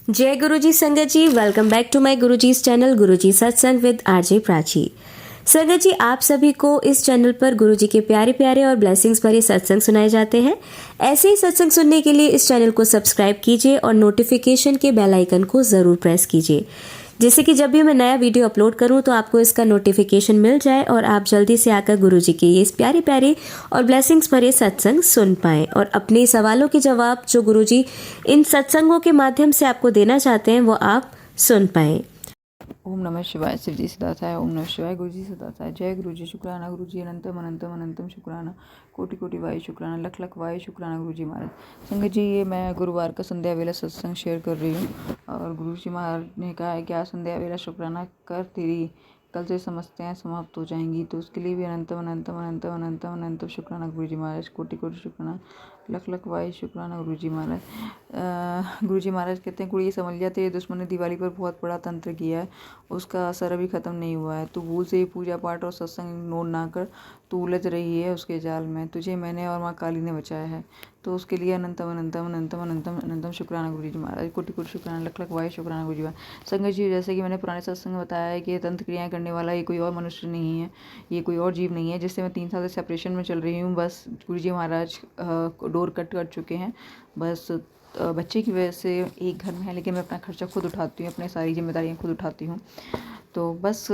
जय गुरुजी संगत जी, welcome back to my Guruji's channel Guruji Satsang with RJ Prachi. संगत जी, आप सभी को इस चैनल पर गुरुजी के प्यारे प्यारे और ब्लेसिंग्स भरे सत्संग सुनाए जाते हैं। ऐसे ही सत्संग सुनने के लिए इस चैनल को सब्सक्राइब कीजिए और नोटिफिकेशन के बेल आइकन को ज़रूर प्रेस कीजिए, जिससे कि जब भी मैं नया वीडियो अपलोड करूं तो आपको इसका नोटिफिकेशन मिल जाए और आप जल्दी से आकर गुरुजी के ये प्यारे प्यारे और ब्लेसिंग्स भरे सत्संग सुन पाएं और अपने सवालों के जवाब जो गुरुजी इन सत्संगों के माध्यम से आपको देना चाहते हैं वो आप सुन पाएं। ओम नमः शिवाय। शिव जी सदाचाय। ओम नमः शिवाय। गुरु जी सदाचाय। जय गुरु जी। शुक्राना गुरु जी। अनंतम अनंतम अनंतम शुक्राना। कोटि कोटि वायु शुक्राना। लख लख वायु शुक्राना गुरु जी महाराज। संगत जी, ये मैं गुरुवार का संध्या वेला सत्संग शेयर कर रही हूँ और गुरु जी महाराज ने कहा है कि आज संध्या वेला शुक्राना कर, तेरी कल से समस्याएं समाप्त हो जाएंगी। तो उसके लिए भी अनंतम अनंतम अनंतम अनंतम अनंतम शुक्राना गुरु जी महाराज। कोटि कोटि शुक्राना। लख लख वायु शुक्राना गुरु जी महाराज। गुरु जी महाराज कहते हैं, कुड़ी ये समझ लिया तेरे दुश्मन ने दिवाली पर बहुत बड़ा तंत्र किया है, उसका असर अभी ख़त्म नहीं हुआ है। तू भूल से ही पूजा पाठ और सत्संग इग्नोर ना कर, तू उलझ रही है उसके जाल में। तुझे मैंने और माँ काली ने बचाया है। तो उसके लिए अनंतम अनंतम अनंतम अनंतम अनंतम शुक्राना गुरु जी महाराज। कोटि कोटि शुक्राना। लख लख वायु शुक्राना गुरु जी महाराज। संगत जी, जैसे कि मैंने पुराने सत्संग में बताया है कि ये तंत्र क्रियाएँ करने वाला ये कोई और मनुष्य नहीं है, ये कोई और जीव नहीं है, जिससे मैं 3 साल से सेपरेशन में चल रही हूँ। बस गुरु जी महाराज डोर कट कर चुके हैं। बस बच्चे की वजह से एक घर में है, लेकिन मैं अपना खर्चा खुद उठाती हूँ, अपनी सारी जिम्मेदारियाँ खुद उठाती हूँ। तो बस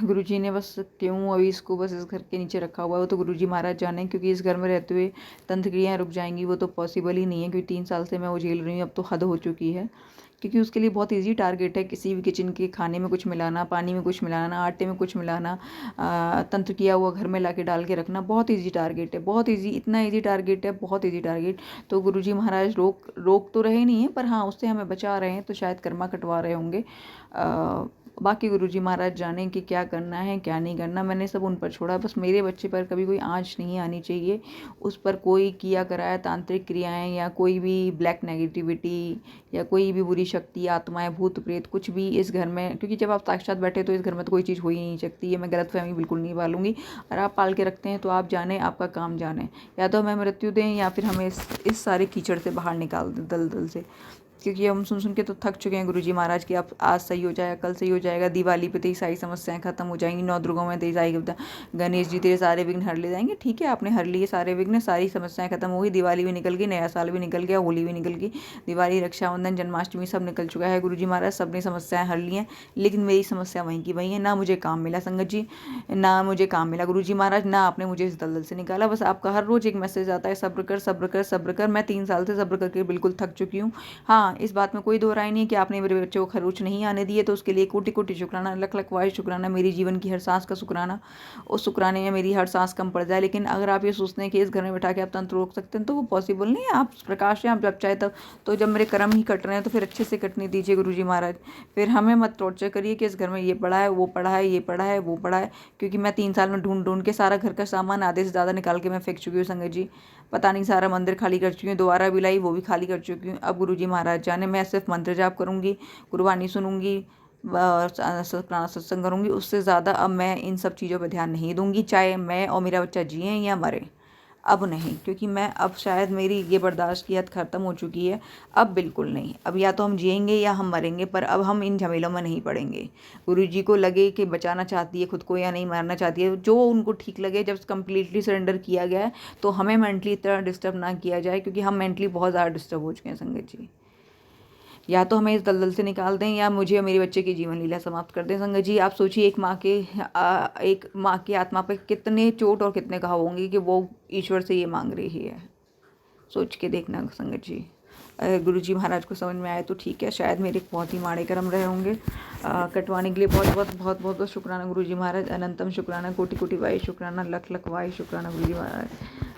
गुरुजी ने बस क्यों अभी इसको बस इस घर के नीचे रखा हुआ है वो तो गुरुजी महाराज जाने, क्योंकि इस घर में रहते हुए तंत्र क्रियाएँ रुक जाएंगी वो तो पॉसिबल ही नहीं है, क्योंकि 3 साल से मैं वो झेल रही हूँ। अब तो हद हो चुकी है, क्योंकि उसके लिए बहुत इजी टारगेट है किसी भी किचन के खाने में कुछ मिलाना, पानी में कुछ मिलाना, आटे में कुछ मिलाना, तंत्र किया हुआ घर में ला के डाल के रखना। बहुत इजी टारगेट है, बहुत इजी, इतना इजी टारगेट है, बहुत इजी टारगेट। तो गुरुजी महाराज रोक तो रहे नहीं है, पर हाँ उससे हमें बचा रहे हैं, तो शायद कर्मा कटवा रहे होंगे। बाकी गुरुजी महाराज जाने कि क्या करना है क्या नहीं करना, मैंने सब उन पर छोड़ा। बस मेरे बच्चे पर कभी कोई आँच नहीं आनी चाहिए, उस पर कोई किया कराया तांत्रिक क्रियाएं या कोई भी ब्लैक नेगेटिविटी या कोई भी बुरी शक्ति, आत्माएं, भूत प्रेत, कुछ भी इस घर में, क्योंकि जब आप साक्षात बैठे तो इस घर में तो कोई चीज़ हो ही नहीं सकती है। मैं गलतफहमी बिल्कुल नहीं पालूंगी। और आप पाल के रखते हैं तो आप जाने, आपका काम जाने, या तो हमें मृत्यु दें या फिर हमें इस सारे कीचड़ से बाहर निकाल दें, दलदल से। क्योंकि हम सुन के तो थक चुके हैं गुरुजी महाराज की, अब आज सही हो जाएगा, कल सही हो जाएगा, दिवाली पे तेरी सारी समस्याएं खत्म हो जाएंगी, 9 दुर्गों में तेरी सारी, गणेश जी तेरे सारे विघ्न हर ले जाएंगे। ठीक है, आपने हर लिए सारे विघ्न, सारी समस्याएं खत्म हो गई, दिवाली भी निकल गई, नया साल भी निकल गया, होली भी निकल गई, दिवाली, रक्षाबंधन, जन्माष्टमी सब निकल चुका है। गुरुजी महाराज सबने समस्याएं हर ली हैं, लेकिन मेरी समस्या वहीं की वहीं है। ना मुझे काम मिला संगत जी, ना मुझे काम मिला गुरुजी महाराज, ना आपने मुझे इस दलदल से निकाला। बस आपका हर रोज एक मैसेज आता है, सब्र कर सब्र कर सब्र कर। मैं 3 साल से सब्र करके बिल्कुल थक चुकी हूँ। हाँ, इस बात में कोई दो राय नहीं कि आपने मेरे बच्चे को खरोच नहीं आने दिए, तो उसके लिए कोटि कोटि शुक्राना, लख लख वायु शुक्राना, मेरी जीवन की हर सांस का शुक्राना। उस शुक्राने में मेरी हर सांस कम पड़ जाए। लेकिन अगर आप ये सोचते हैं कि इस घर में बैठा के आप तंत्र रोक सकते हैं तो वो पॉसिबल नहीं है। आप प्रकाश हैं, आप जब चाहे तब। तो जब मेरे कर्म ही कट रहे हैं तो फिर अच्छे से कटने दीजिए गुरुजी महाराज। फिर हमें मत टॉर्चर करिए कि इस घर में ये पड़ा है, वो पड़ा है, ये पड़ा है, वो पड़ा है, क्योंकि मैं 3 साल में ढूंढ ढूंढ के सारा घर का सामान आधे से ज़्यादा निकाल के मैं फेंक चुकी हूँ संगत जी। पता नहीं सारा मंदिर खाली कर चुकी हूँ, दोबारा भी लाई वो भी खाली कर चुकी हूँ। अब गुरुजी महाराज जाने, मैं सिर्फ मंत्र जाप करूँगी, गुरबानी सुनूंगी, प्राण सत्संग करूँगी, उससे ज़्यादा अब मैं इन सब चीज़ों पर ध्यान नहीं दूंगी, चाहे मैं और मेरा बच्चा जिए या मरे। अब नहीं, क्योंकि मैं अब शायद मेरी ये बर्दाश्त की हद ख़त्म हो चुकी है। अब बिल्कुल नहीं, अब या तो हम जिएंगे या हम मरेंगे, पर अब हम इन झमेलों में नहीं पड़ेंगे। गुरु जी को लगे कि बचाना चाहती है खुद को या नहीं मारना चाहती है, जो उनको ठीक लगे। जब कम्प्लीटली सरेंडर किया गया है तो हमें मेंटली इतना डिस्टर्ब ना किया जाए, क्योंकि हम मेंटली बहुत ज़्यादा डिस्टर्ब हो चुके हैं संगत जी। या तो हमें इस दलदल से निकाल दें या मुझे और मेरे बच्चे की जीवन लीला समाप्त कर दें। संगत जी, आप सोचिए एक माँ की आत्मा पर कितने चोट और कितने घाव होंगे कि वो ईश्वर से ये मांग रही है। सोच के देखना संगत जी। अगर गुरु जी महाराज को समझ में आए तो ठीक है, शायद मेरे बहुत ही माड़े कर्म रहे होंगे। कटवाने के लिए बहुत बहुत बहुत बहुत बहुत शुक्राना गुरु जी महाराज। अनंतम शुक्राना, कोटि कोटि वायु शुक्राना, लख लख वायु शुक्राना गुरु जी महाराज।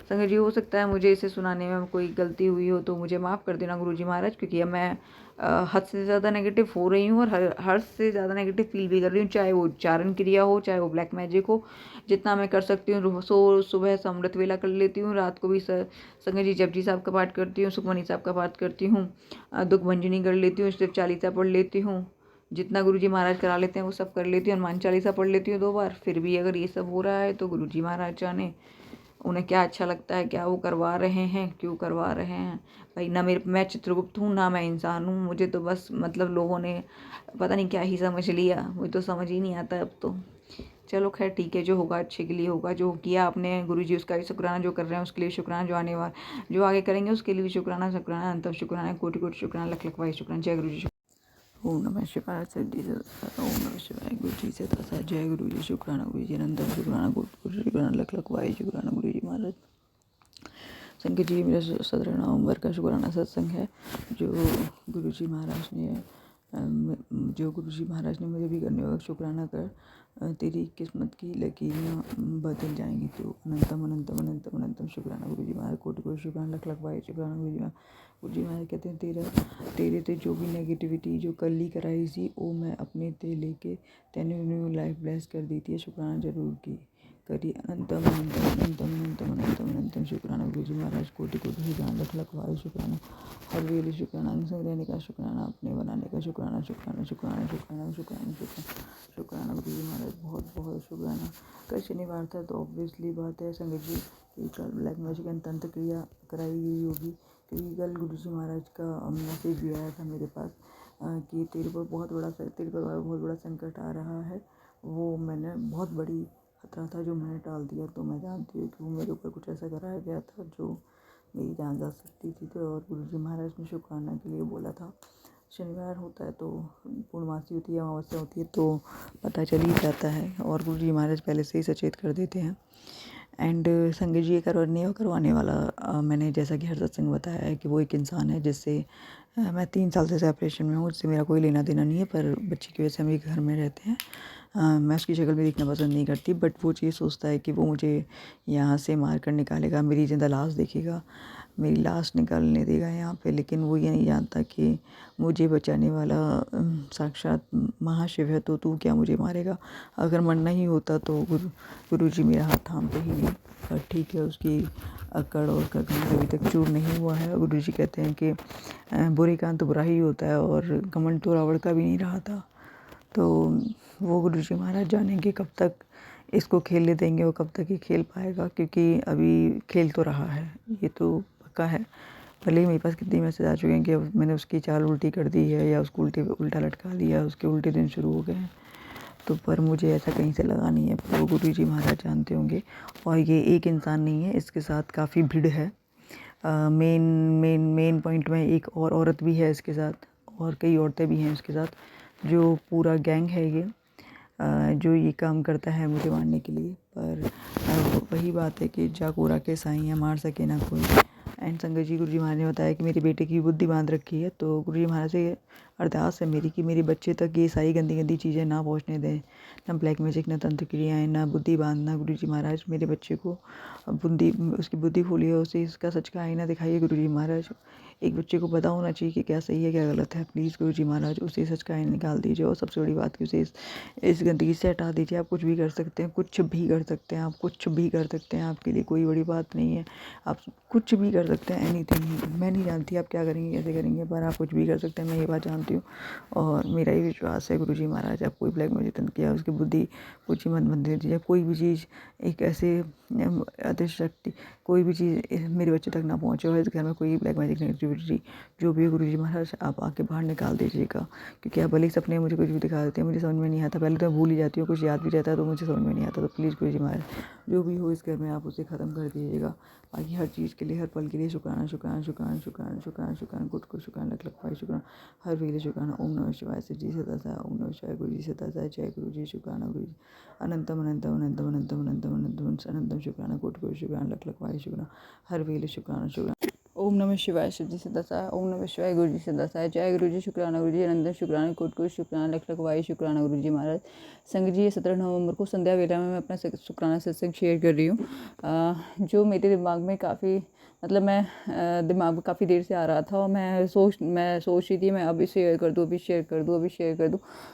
संगत जी, हो सकता है मुझे इसे सुनाने में कोई गलती हुई हो तो मुझे माफ़ कर देना गुरुजी महाराज, क्योंकि अब मैं हद से ज़्यादा नेगेटिव हो रही हूँ और हर से ज़्यादा नेगेटिव फील भी कर रही हूँ, चाहे वो चारण क्रिया हो, चाहे वो ब्लैक मैजिक हो। जितना मैं कर सकती हूँ, सुबह से अमृत वेला कर लेती हूँ, रात को भी संगत जी जपजी साहब का पाठ करती हूँ, सुखमनी साहब का पाठ करती हूँ, दुख भंजनी कर लेती हूँ, सिर्फ चालीसा पढ़ लेती हूँ, जितना गुरुजी महाराज करा लेते हैं वो सब कर लेती हूँ, हनुमान चालीसा पढ़ लेती हूँ 2 बार। फिर भी अगर ये सब हो रहा है तो गुरुजी महाराज जाने। उन्हें क्या अच्छा लगता है, क्या वो करवा रहे हैं, क्यों करवा रहे हैं। भाई ना मैं चित्रगुप्त हूँ, ना मैं इंसान हूँ। मुझे तो बस मतलब लोगों ने पता नहीं क्या ही समझ लिया, मुझे तो समझ ही नहीं आता अब तो। चलो खैर ठीक है, जो होगा अच्छे के लिए होगा। जो किया आपने गुरुजी उसका भी शुक्राना, जो कर रहे हैं उसके लिए शुक्राना, जो आगे करेंगे उसके लिए भी शुक्राना। शुक्राना अंतम शुक्राना, कोटि कोटि शुक्राना, लख लख भाई शुक्राना। जय गुरु जी। ओम नमः शिवाय सिद्धि से ओम नमः शिवाय गुरु जी से तथा जय गुरु जी। शुक्राना गुरु जी, अनंतम शुक्राना, कोटि कोटि शुक्राना, लख लख भाई शुक्राना गुरु जी महाराज। संख्य जी मेरा 17 नवंबर का शुक्राना सत्संग है, जो गुरुजी महाराज ने मुझे भी करने होगा। शुक्राना कर तेरी किस्मत की लकीरें बदल जाएंगी। तो अनंतम अनंतम अनंतम अनंतम शुक्राना गुरुजी महाराज, कोटि कोटि शुक्राना, लख लख भाई शुक्राना गुरुजी महाराज। गुरुजी महाराज कहते हैं तेरे ते जो भी नेगेटिविटी जो कली कराई सी वो मैं अपने ते लेके तेने न्यू लाइफ ब्लेस कर दी थी। शुक्राना जरूर की करी। अनंतम अनंतम अनंतम अनंतम अनंतम अनंतम शुक्राना गुरुजी महाराज, कोटि कोटि शुक्राना, लख लख भाई शुक्राना, हर वेले शुक्राना, अंग संग रहने का शुक्राना, अपने बनाने का शुक्राना, शुक्राना शुक्राना शुक्राना शुक्राना शुक्राना गुरुजी महाराज, बहुत बहुत शुक्राना। कल शनिवार था तो ऑब्वियसली बात है संगत जी कि कल ब्लैक मैजिक एंड तंत्र क्रिया कराई गई होगी, क्योंकि कल गुरुजी महाराज का मैसेज भी आया था मेरे पास कि तेरे पर बहुत बड़ा संकट आ रहा है। वो मैंने बहुत बड़ी खतरा था जो मैंने टाल दिया। तो मैं जानती हूँ कि वो मेरे ऊपर कुछ ऐसा कराया गया था जो मेरी जान जा सकती थी। तो और गुरुजी महाराज ने शुक्राना के लिए बोला था। शनिवार होता है तो पूर्णमासी होती है, अमावस्या होती है, तो पता चल ही जाता है और गुरुजी महाराज पहले से ही सचेत कर देते हैं। एंड संगत जी करवाने वाला मैंने जैसा कि हर सत्संग बताया है कि वो एक इंसान है जिससे मैं 3 साल से सेपरेशन में हूँ, उससे मेरा कोई लेना देना नहीं है, पर बच्चे की वजह से हम एक घर में रहते हैं। मैं उसकी शक्ल भी देखना पसंद नहीं करती, बट वो चीज़ सोचता है कि वो मुझे यहाँ से मार कर निकालेगा, मेरी ज़िंदा लाश देखेगा, मेरी लाश निकालने देगा यहाँ पे। लेकिन वो ये नहीं जानता कि मुझे बचाने वाला साक्षात महाशिव है, तो तू क्या मुझे मारेगा। अगर मरना ही होता तो गुरुजी मेरा हाथ थामते ही नहीं। पर ठीक है, उसकी अकड़ और घमंड अभी तक चूर नहीं हुआ है। गुरुजी कहते हैं कि बुरे का अंत बुरा ही होता है, और घमंड तो रावण का भी नहीं रहा था। तो वो गुरुजी महाराज जानेंगे कब तक इसको खेलने देंगे, वो कब तक ये खेल पाएगा, क्योंकि अभी खेल तो रहा है, ये तो पक्का है। भले ही मेरे पास कितनी मैसेज आ चुके हैं कि मैंने उसकी चाल उल्टी कर दी है या उसको उल्टा लटका दिया, उसके उल्टे दिन शुरू हो गए हैं, तो पर मुझे ऐसा कहीं से लगा नहीं है। पर वो गुरुजी महाराज जानते होंगे। और ये एक इंसान नहीं है, इसके साथ काफ़ी भीड़ है। मेन पॉइंट में एक और औरत भी है इसके साथ, और कई औरतें भी हैं इसके साथ, जो पूरा गैंग है ये जो ये काम करता है मुझे मारने के लिए। पर वही बात है कि जाकोरा के साइयाँ मार सके ना कोई। एंड संगत जी गुरुजी महाराज ने बताया कि मेरे बेटे की बुद्धि बांध रखी है, तो गुरुजी महाराज से अरदास है मेरी कि मेरे बच्चे तक ये सारी गंदी गंदी चीज़ें ना पहुंचने दें, ना ब्लैक मैजिक, ना तंत्र क्रियाएँ, ना बुद्धि बांधना। गुरुजी महाराज मेरे बच्चे को उसकी बुद्धि खोलिए, उसे इसका सच का आईना दिखाइए। गुरुजी महाराज एक बच्चे को पता होना चाहिए कि क्या सही है क्या गलत है। प्लीज़ गुरुजी महाराज उसे सच का आईना निकाल दीजिए, और सबसे बड़ी बात कि उसे इस गंदगी से हटा दीजिए। आप कुछ भी कर सकते हैं, कुछ भी कर सकते हैं, आप कुछ भी कर सकते हैं, आपके लिए कोई बड़ी बात नहीं है, आप कुछ भी कर सकते हैं, एनीथिंग। मैं नहीं जानती आप क्या करेंगे कैसे करेंगे, पर आप कुछ भी कर सकते हैं, मैं ये बात जानती हूँ। और मेरा ये विश्वास है गुरुजी महाराज, आप कोई ब्लैक मैजिक तंत्र किया उसकी बुद्धि कुछ ही मत दीजिए। कोई भी चीज़ एक ऐसे अदृश्य शक्ति, कोई भी चीज़ मेरे बच्चे तक ना पहुँचे, और इस घर में कोई ब्लैक मैजिक नेगेटिविटी जो भी है गुरुजी महाराज आप आके बाहर निकाल दीजिएगा। क्योंकि आप भले ही सपने मुझे कुछ भी दिखा देते हैं, मुझे समझ में नहीं आता। पहले तो मैं भूल ही जाती हूँ, कुछ याद भी रहता है तो मुझे समझ में नहीं आता। तो प्लीज़ गुरुजी महाराज जो भी हो इस घर में आप उसे ख़त्म कर दीजिएगा। बाकी हर चीज़ के लिए, हर पल के लिए शुक्राना शुक्राना शुक्राना शुक्राना शुक्राना शुक्राना, गुट को शुक्राना, लख लख भाई शुक्राना, हर वेले शुक्राना। ओम नमः शिवाय से जी सदा सा, ओम नमः शिवाय गुरु जी सदा सा, जय गुरु जी। शुक्राना गुरु जी, अनंतम अनंतम अनंतम अनंतम अनंतम अनंतम अनंतम शुक्राना, कोटि कोटि शुक्राना, लख लख भाई शुक्राना, हर वेले शुक्राना शुक्राना। ओम नमः शिवाय शिव जी सदा सा, ओम नमः शिवाय गुरु जी सदा सा, जय गुरु जी। शुक्राना गुरु जी, अनंतम शुक्राना, कोटि कोटि शुक्राना, लख लख भाई शुक्राना गुरु जी महाराज। संगत जी 17 नवंबर को संध्या वेला में मैं अपना शुक्राना सत्संग शेयर कर रही हूँ, जो मेरे दिमाग में काफ़ी दिमाग में काफ़ी देर से आ रहा था, और मैं सोच रही थी मैं अभी शेयर कर दूँ,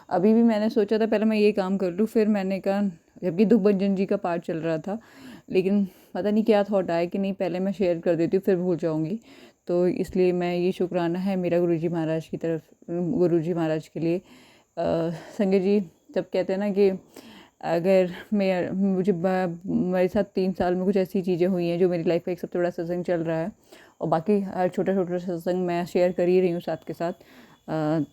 अभी भी मैंने सोचा था पहले मैं ये काम कर लूँ, फिर मैंने कहा, जबकि दुख भंजन जी का पाठ चल रहा था, लेकिन पता नहीं क्या थॉट आया कि नहीं पहले मैं शेयर कर देती हूँ फिर भूल जाऊँगी। तो इसलिए मैं ये शुक्राना है मेरा गुरुजी महाराज गुरुजी महाराज के लिए। संजय जी जब कहते हैं ना कि अगर मेरे साथ 3 साल में कुछ ऐसी चीज़ें हुई हैं जो मेरी लाइफ का एक सबसे बड़ा सत्संग चल रहा है, और बाकी हर छोटा छोटा सत्संग मैं शेयर कर ही रही हूँ साथ के साथ।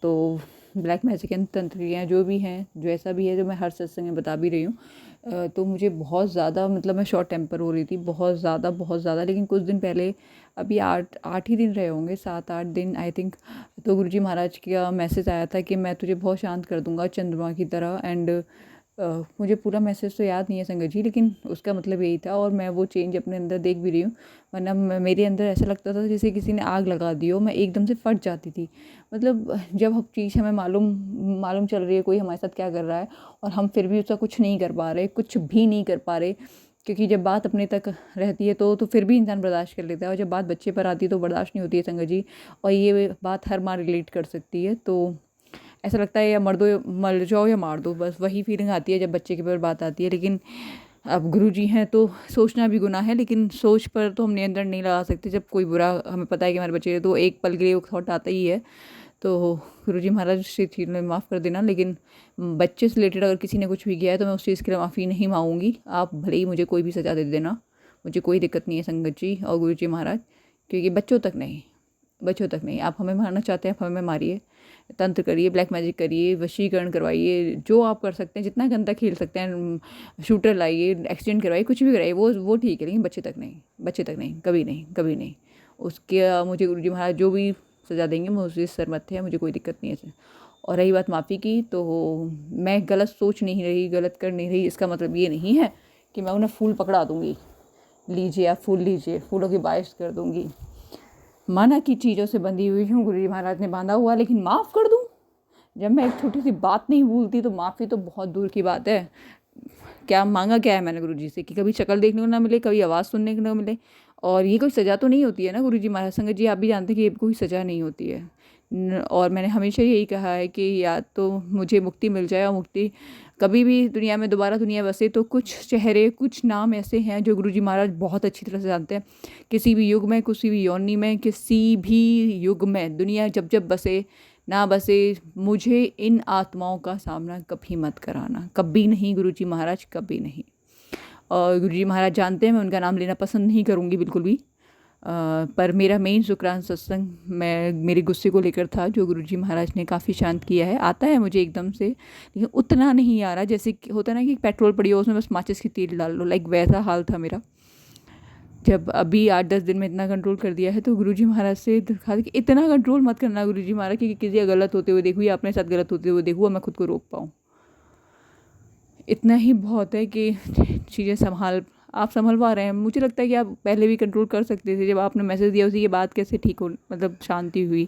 तो ब्लैक मैजिक एंड तंत्रियाँ जो भी हैं, जो ऐसा भी है, जो मैं हर सत्संग में बता भी रही हूँ। तो मुझे बहुत ज़्यादा, मतलब मैं शॉर्ट टेम्पर हो रही थी, बहुत ज़्यादा। लेकिन कुछ दिन पहले, अभी 8 ही दिन रहे होंगे, 7-8 दिन आई थिंक, तो गुरुजी महाराज का मैसेज आया था कि मैं तुझे बहुत शांत कर दूंगा चंद्रमा की तरह। एंड मुझे पूरा मैसेज तो याद नहीं है संगत जी, लेकिन उसका मतलब यही था, और मैं वो चेंज अपने अंदर देख भी रही हूँ। वरना मेरे अंदर ऐसा लगता था जैसे किसी ने आग लगा दी हो, मैं एकदम से फट जाती थी। मतलब जब हम चीज़ हमें मालूम चल रही है कोई हमारे साथ क्या कर रहा है, और हम फिर भी उसका कुछ नहीं कर पा रहे, कुछ भी नहीं कर पा रहे, क्योंकि जब बात अपने तक रहती है तो फिर भी इंसान बर्दाश्त कर लेता है, और जब बात बच्चे पर आती है तो बर्दाश्त नहीं होती है संगत जी। और ये बात हर माँ रिलेट कर सकती है। तो ऐसा लगता है या मर जाओ या मार दो, बस वही फीलिंग आती है जब बच्चे के ऊपर बात आती है। लेकिन अब गुरुजी हैं तो सोचना भी गुनाह है, लेकिन सोच पर तो हम नियंत्रण नहीं लगा सकते। जब कोई बुरा, हमें पता है कि हमारे बच्चे, तो एक पल के लिए वो थॉट आता ही है। तो गुरुजी महाराज से चीज़ में माफ़ कर देना, लेकिन बच्चे से रिलेटेड अगर किसी ने कुछ भी किया है तो मैं उस चीज़ के लिए माफ़ी नहीं मांगूंगी। आप भले ही मुझे कोई भी सज़ा दे देना, मुझे कोई दिक्कत नहीं है संगत जी और गुरुजी महाराज, क्योंकि बच्चों तक नहीं। आप हमें मारना चाहते हैं, आप हमें मारिए, तंत्र करिए, ब्लैक मैजिक करिए, वशीकरण करवाइए, जो आप कर सकते हैं, जितना गंदा खेल सकते हैं, शूटर लाइए, एक्सटेंड करवाइए, कुछ भी कराइए, वो ठीक है, लेकिन बच्चे तक नहीं, कभी नहीं। उसके मुझे गुरुजी महाराज जो भी सज़ा देंगे मैं उससे सरमत है, मुझे कोई दिक्कत नहीं है। और रही बात माफ़ी की, तो मैं गलत सोच नहीं रही, गलत कर नहीं रही, इसका मतलब ये नहीं है कि मैं उन्हें फूल पकड़ा दूँगी, लीजिए आप फूल लीजिए, फूलों की बारिश कर दूँगी। माना कि चीज़ों से बंधी हुई हूँ, गुरुजी महाराज ने बांधा हुआ, लेकिन माफ़ कर दूँ? जब मैं एक छोटी सी बात नहीं भूलती तो माफ़ी तो बहुत दूर की बात है। क्या मांगा क्या है मैंने गुरुजी से कि कभी शक्ल देखने को ना मिले, कभी आवाज़ सुनने को ना मिले, और ये कोई सज़ा तो नहीं होती है ना गुरुजी महाराज। संगत जी आप भी जानते हैं कि ये कोई सज़ा नहीं होती है। और मैंने हमेशा यही कहा है कि या तो मुझे मुक्ति मिल जाए, और मुक्ति कभी भी दुनिया में दोबारा दुनिया बसे तो कुछ चेहरे, कुछ नाम ऐसे हैं जो गुरुजी महाराज बहुत अच्छी तरह से जानते हैं। किसी भी युग में, किसी भी योनि में, किसी भी युग में, दुनिया जब बसे ना बसे, मुझे इन आत्माओं का सामना कभी मत कराना, कभी नहीं गुरुजी महाराज, कभी नहीं। और गुरुजी महाराज जानते हैं मैं उनका नाम लेना पसंद नहीं करूँगी बिल्कुल भी। पर मेरा मेन शुक्रान सत्संग मैं मेरे गुस्से को लेकर था, जो गुरुजी महाराज ने काफ़ी शांत किया है। आता है मुझे एकदम से, लेकिन उतना नहीं आ रहा जैसे होता है ना कि पेट्रोल पड़ी हो उसमें बस माचिस की तीर डाल लो, लाइक वैसा हाल था मेरा। जब अभी 8-10 दिन में इतना कंट्रोल कर दिया है, तो गुरुजी महाराज से कहा कि इतना कंट्रोल मत करना गुरुजी महाराज, क्योंकि किसी का गलत होते हुए देखूँ या अपने साथ गलत होते हुए देखूँ, मैं खुद को रोक पाऊँ। इतना ही बहुत है कि चीज़ें आप संभल पा रहे हैं। मुझे लगता है कि आप पहले भी कंट्रोल कर सकते थे। जब आपने मैसेज दिया उसी के बाद कैसे ठीक हो, मतलब शांति हुई,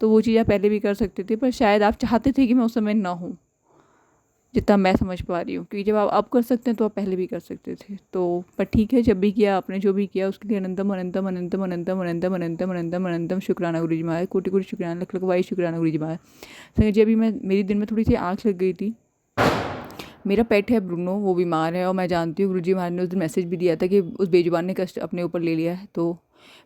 तो वो चीज़ आप पहले भी कर सकते थे, पर शायद आप चाहते थे कि मैं उस समय ना हूँ, जितना मैं समझ पा रही हूँ। क्योंकि जब आप अब कर सकते हैं तो आप पहले भी कर सकते थे। तो पर ठीक है, जब भी किया आपने, जो भी किया उसके लिए अनंतम अनंतम अनंतम अनंतम अनंतम अनंतम अनंतम अनंतम शुक्राना गुरुजी महाराज, कोटि कोटि शुक्राना, लख लख वाई शुक्राना गुरुजी महाराज। संगत जी अभी मेरी दिन में थोड़ी सी आँख लग गई थी। मेरा पेट है ब्रूनो, वो बीमार है, और मैं जानती हूँ गुरुजी महाराज ने उस दिन मैसेज भी दिया था कि उस बेजुबान ने कष्ट अपने ऊपर ले लिया है। तो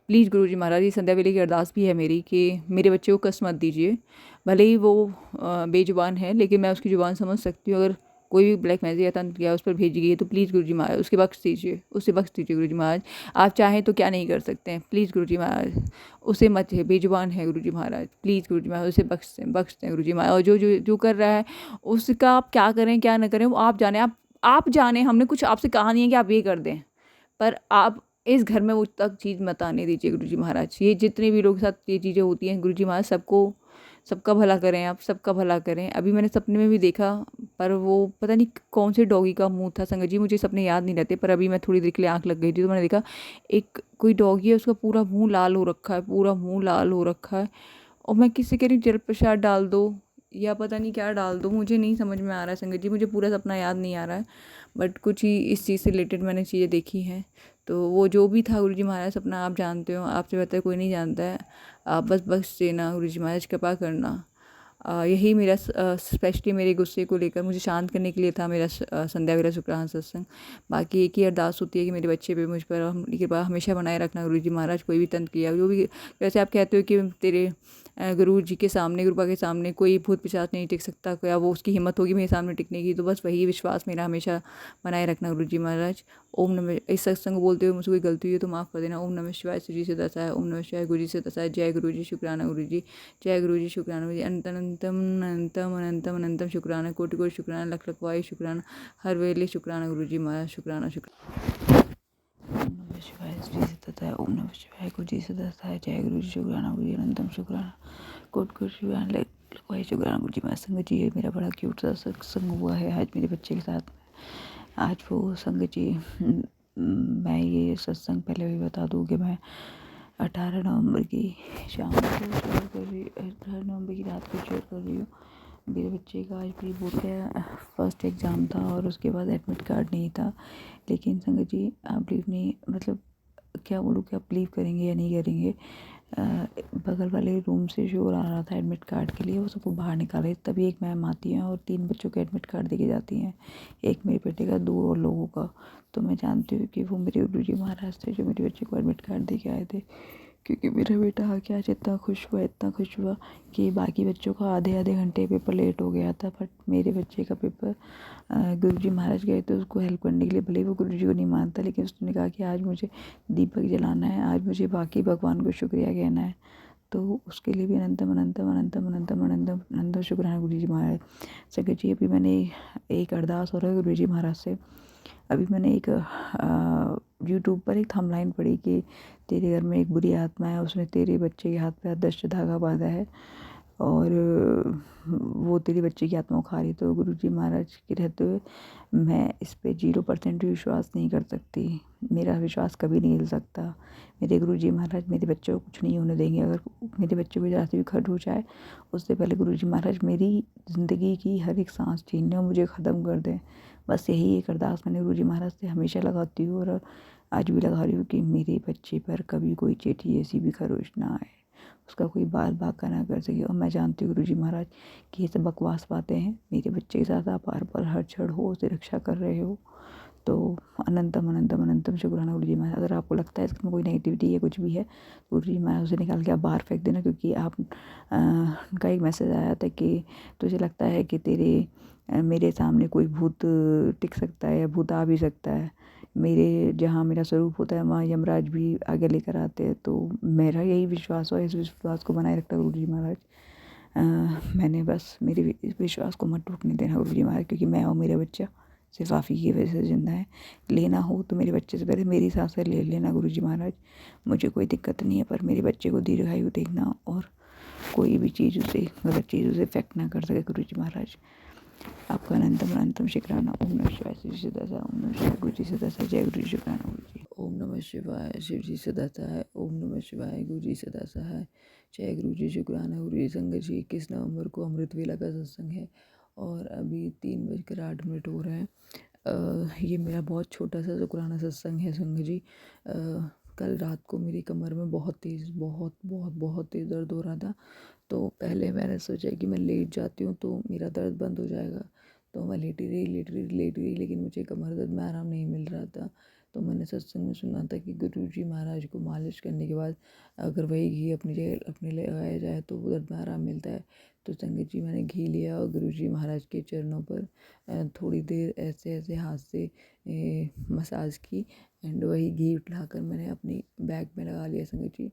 प्लीज़ गुरुजी महाराज, ये संध्या वेले की अरदास भी है मेरी कि मेरे बच्चे को कष्ट मत दीजिए। भले ही वो बेजुबान है, लेकिन मैं उसकी जुबान समझ सकती हूँ। अगर कोई भी ब्लैक मैजिक या तंत्र या उस पर भेजी गई है तो प्लीज़ गुरुजी महाराज उसे बख्श दीजिए गुरुजी महाराज। आप चाहें तो क्या नहीं कर सकते हैं, प्लीज़ गुरुजी महाराज उसे मत, है बेजुबान है गुरुजी महाराज, प्लीज़ गुरुजी महाराज उसे बख्श दें गुरुजी महाराज। और जो जो जो कर रहा है उसका आप क्या करें क्या ना करें वो आप जाने, आप जाने। हमने कुछ आपसे कहा नहीं है कि आप ये कर दें, पर आप इस घर में वो तक चीज़ मत आने दीजिए गुरुजी महाराज। ये जितने भी लोग के साथ ये चीज़ें होती हैं गुरुजी महाराज, सबका भला करें, आप सबका भला करें। अभी मैंने सपने में भी देखा, पर वो पता नहीं कौन से डॉगी का मुंह था संगत जी, मुझे सपने याद नहीं रहते। पर अभी मैं थोड़ी देर के लिए आँख लग गई थी तो मैंने देखा एक कोई डॉगी है, उसका पूरा मुंह लाल हो रखा है, पूरा मुंह लाल हो रखा है। और मैं किसी कह रही जल प्रसाद डाल दो या पता नहीं क्या डाल दो, मुझे नहीं समझ में आ रहा है संगत जी, मुझे पूरा सपना याद नहीं आ रहा है। बट कुछ ही इस चीज़ से रिलेटेड मैंने चीज़ें देखी हैं। तो वो जो भी था गुरुजी महाराज सपना आप जानते हो, आपसे बेहतर कोई नहीं जानता है। आप बस बख्श देना गुरुजी महाराज, कृपा करना। यही मेरा स्पेशली मेरे गुस्से को लेकर मुझे शांत करने के लिए था मेरा संध्या वेला शुक्राना सत्संग। बाकी एक ही अरदास होती है कि मेरे बच्चे पे मुझ पर कृपा हमेशा बनाए रखना गुरुजी महाराज। कोई भी तंत्र किया जो भी, जैसे आप कहते हो कि तेरे गुरु जी के सामने, गुरुपा के सामने कोई भूत पिशाच नहीं टिक सकता, क्या वो उसकी हिम्मत होगी मेरे सामने टिकने की। तो बस वही विश्वास मेरा हमेशा बनाए रखना गुरु जी महाराज। ओम नमः। इस सत्संग को बोलते हुए मुझसे कोई गलती हुई है तो माफ़ कर देना। ओम नमः शिवाय। शिव जी से दसाय। ओम नमः शिवाय। गुरु जी से दसाय। जय गुरु जी, शुक्राना गुरु जी। जय गुरु जी, शुक्राना गुरु जी। अनंतम अनंतम अनंतम अनंतम शुक्राना, कोटि कोटि शुक्राना, लख लख वायु शुक्राना, हर वेले शुक्राना गुरु जी महाराज। शुक्राना शुक्राना। ओम नमः शिवाय। श्री सतताय। ओम नमः शिवाय। गुरु जी सतताय। जय गुरु जी, शुक्राना गुरु जी। अनंतम शुक्राना, कोट कोट शुक्राना, लखवाई शुक्राना गुरु जी महाराज। संगत जी, ये मेरा बड़ा क्यूट सा सत्संग हुआ है आज मेरे बच्चे के साथ। आज वो संगत जी, मैं ये सत्संग पहले भी बता दूँ कि मैं 18 नवंबर की शाम को शेयर कर रही, 18 नवंबर की रात को शेयर कर रही हूँ। मेरे बच्चे का आज प्री बोर्ड का फर्स्ट एग्ज़ाम था और उसके बाद एडमिट कार्ड नहीं था। लेकिन संगत जी, आप बिलीव नहीं, मतलब क्या बोलूँ, क्या बिलीव करेंगे या नहीं करेंगे, बगल वाले रूम से शोर आ रहा था एडमिट कार्ड के लिए, वो सबको बाहर निकाले। तभी एक मैम आती हैं और 3 बच्चों के एडमिट कार्ड देके जाती हैं, एक मेरे बेटे का, 2 और लोगों का। तो मैं जानती हूँ कि वो मेरे गुरु जी महाराज थे जो मेरे बच्चे को एडमिट कार्ड दे के आए थे। क्योंकि मेरा बेटा आके आज इतना खुश हुआ, इतना खुश हुआ कि बाकी बच्चों का आधे आधे घंटे पेपर लेट हो गया था, बट मेरे बच्चे का पेपर, गुरु जी महाराज गए थे उसको हेल्प करने के लिए। भले वो गुरु जी को नहीं मानता, लेकिन उसने कहा कि आज मुझे दीपक जलाना है, आज मुझे बाकी भगवान को शुक्रिया कहना है। तो उसके लिए भी अनंतम अनंतम अनंतम अनंतम अनंतम अनंतम शुक्राना गुरु जी महाराज। संगत जी, अभी मैंने एक अरदास हो रहा है गुरु जी महाराज से। अभी मैंने एक यूट्यूब पर एक थंबनेल पढ़ी कि तेरे घर में एक बुरी आत्मा है, उसने तेरे बच्चे के हाथ पे आदर्श धागा बांधा है और वो तेरे बच्चे की आत्मा को खा रही। तो गुरु जी महाराज के रहते हुए मैं इस पे 0% भी विश्वास नहीं कर सकती, मेरा विश्वास कभी नहीं हिल सकता। मेरे गुरु जी महाराज मेरे बच्चे को कुछ नहीं होने देंगे। अगर मेरे बच्चे को ज़रा से भी खट हो जाए, उससे पहले गुरु जी महाराज मेरी ज़िंदगी की हर एक सांस छीन लें और मुझे ख़त्म कर दें। बस यही एक अरदास मैंने गुरु जी महाराज से हमेशा लगाती हूँ और आज भी लगा रही हूँ कि मेरे बच्चे पर कभी कोई चींटी ऐसी भी खरोच ना आए, उसका कोई बाल बांका ना कर सके। और मैं जानती हूँ गुरु जी महाराज कि ये सब बकवास बातें हैं। मेरे बच्चे के साथ आप बार बार हर क्षण हो उसे रक्षा कर रहे हो। तो अनंतम अनंतम अनंतम शुक्राना गुरु जी महाराज। अगर आपको लगता है इसमें कोई नेगेटिविटी या कुछ भी है, गुरु जी महाराज उसे निकाल के आप बाहर फेंक देना। क्योंकि आप का एक मैसेज आया था कि तुझे लगता है कि मेरे सामने कोई भूत टिक सकता है या भूत आ भी सकता है। मेरे जहाँ मेरा स्वरूप होता है वहाँ यमराज भी आगे लेकर आते हैं। तो मेरा यही विश्वास और इस विश्वास को बनाए रखता गुरु जी महाराज। मैंने बस मेरे इस विश्वास को मत टूटने देना गुरु जी महाराज, क्योंकि मैं और मेरा बच्चा सिर्फ आप ही की वजह से जिंदा है। लेना हो तो मेरे बच्चे से पहले मेरी सांसें ले लेना गुरु जी महाराज, मुझे कोई दिक्कत नहीं है। पर मेरे बच्चे को दीर्घायु देखना और कोई भी चीज़ उसे, गलत चीज़ उसे इफेक्ट ना कर सके गुरु जी महाराज। आपका अनंतम अनंतम शुक्राना। ओम नमः शिवाय। शिव जी से दसा। ओम नमः शिवाय। गुरु जी से दसा। जय गुरु जी, शुक्राना गुरु जी। ओम नमः शिवाय। शिव जी से दसा है। ओम नमः शिवाय। गुरु जी से दसा है। जय गुरु जी, शुक्राना गुरु जी। संगत जी, 21 नवंबर को अमृत वेला का सत्संग है और अभी 3:08 हो रहे हैं। ये मेरा बहुत छोटा सा शुक्राना सत्संग है संगत जी। कल रात को मेरी कमर में बहुत तेज़, बहुत बहुत बहुत तेज़ दर्द हो रहा था। तो पहले मैंने सोचा कि मैं लेट जाती हूँ तो मेरा दर्द बंद हो जाएगा। तो मैं लेटी रही, लेकिन मुझे कमर दर्द में आराम नहीं मिल रहा था। तो मैंने सत्संग में सुना था कि गुरु जी महाराज को मालिश करने के बाद अगर वही घी अपनी जगह अपने लगाया जाए तो दर्द में आराम मिलता है। तो संगत जी, मैंने घी लिया और गुरु जी महाराज के चरणों पर थोड़ी देर ऐसे ऐसे हाथ से मसाज की एंड वही घी उठाकर मैंने अपनी बैग में लगा लिया संगत जी।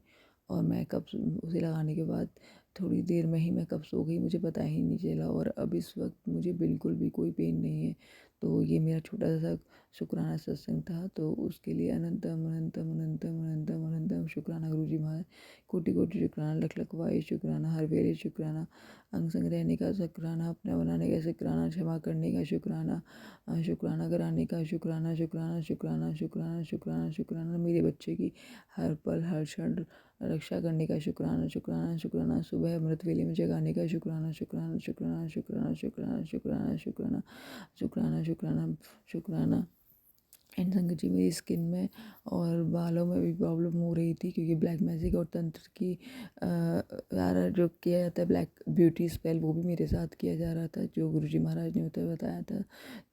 और मैं कब उसे लगाने के बाद थोड़ी देर में ही मैं कब सो गई, मुझे पता ही नहीं चला। और अब इस वक्त मुझे बिल्कुल भी कोई पेन नहीं है। तो ये मेरा छोटा सा शुक्राना सत्संग था। तो उसके लिए अनंतम अनंतम अनंतम अनंतम अनंतम शुक्राना गुरु जी महाराज। कोटि कोटि शुक्राना, लख लख वाहे शुक्राना, हर वेले शुक्राना, अंग संग रहने का शुक्राना, अपना बनाने का शुक्राना, क्षमा करने का शुक्राना, शुक्राना कराने का शुक्राना, शुक्राना शुक्राना शुक्राना शुक्राना शुक्राना, मेरे बच्चे की हर पल हर क्षण रक्षा करने का शुक्राना, शुक्राना शुक्राना, सुबह अमृत वेले में जगाने का शुक्राना, शुक्राना शुक्राना शुक्राना शुक्राना शुक्राना शुक्राना शुक्राना शुक्राना शुक्राना एंड संगत जी मेरी स्किन में और बालों में भी प्रॉब्लम हो रही थी, क्योंकि ब्लैक मैजिक और तंत्र की सारा जो किया जाता है ब्लैक ब्यूटी स्पेल, वो भी मेरे साथ किया जा रहा था, जो गुरुजी महाराज ने उसे बताया था।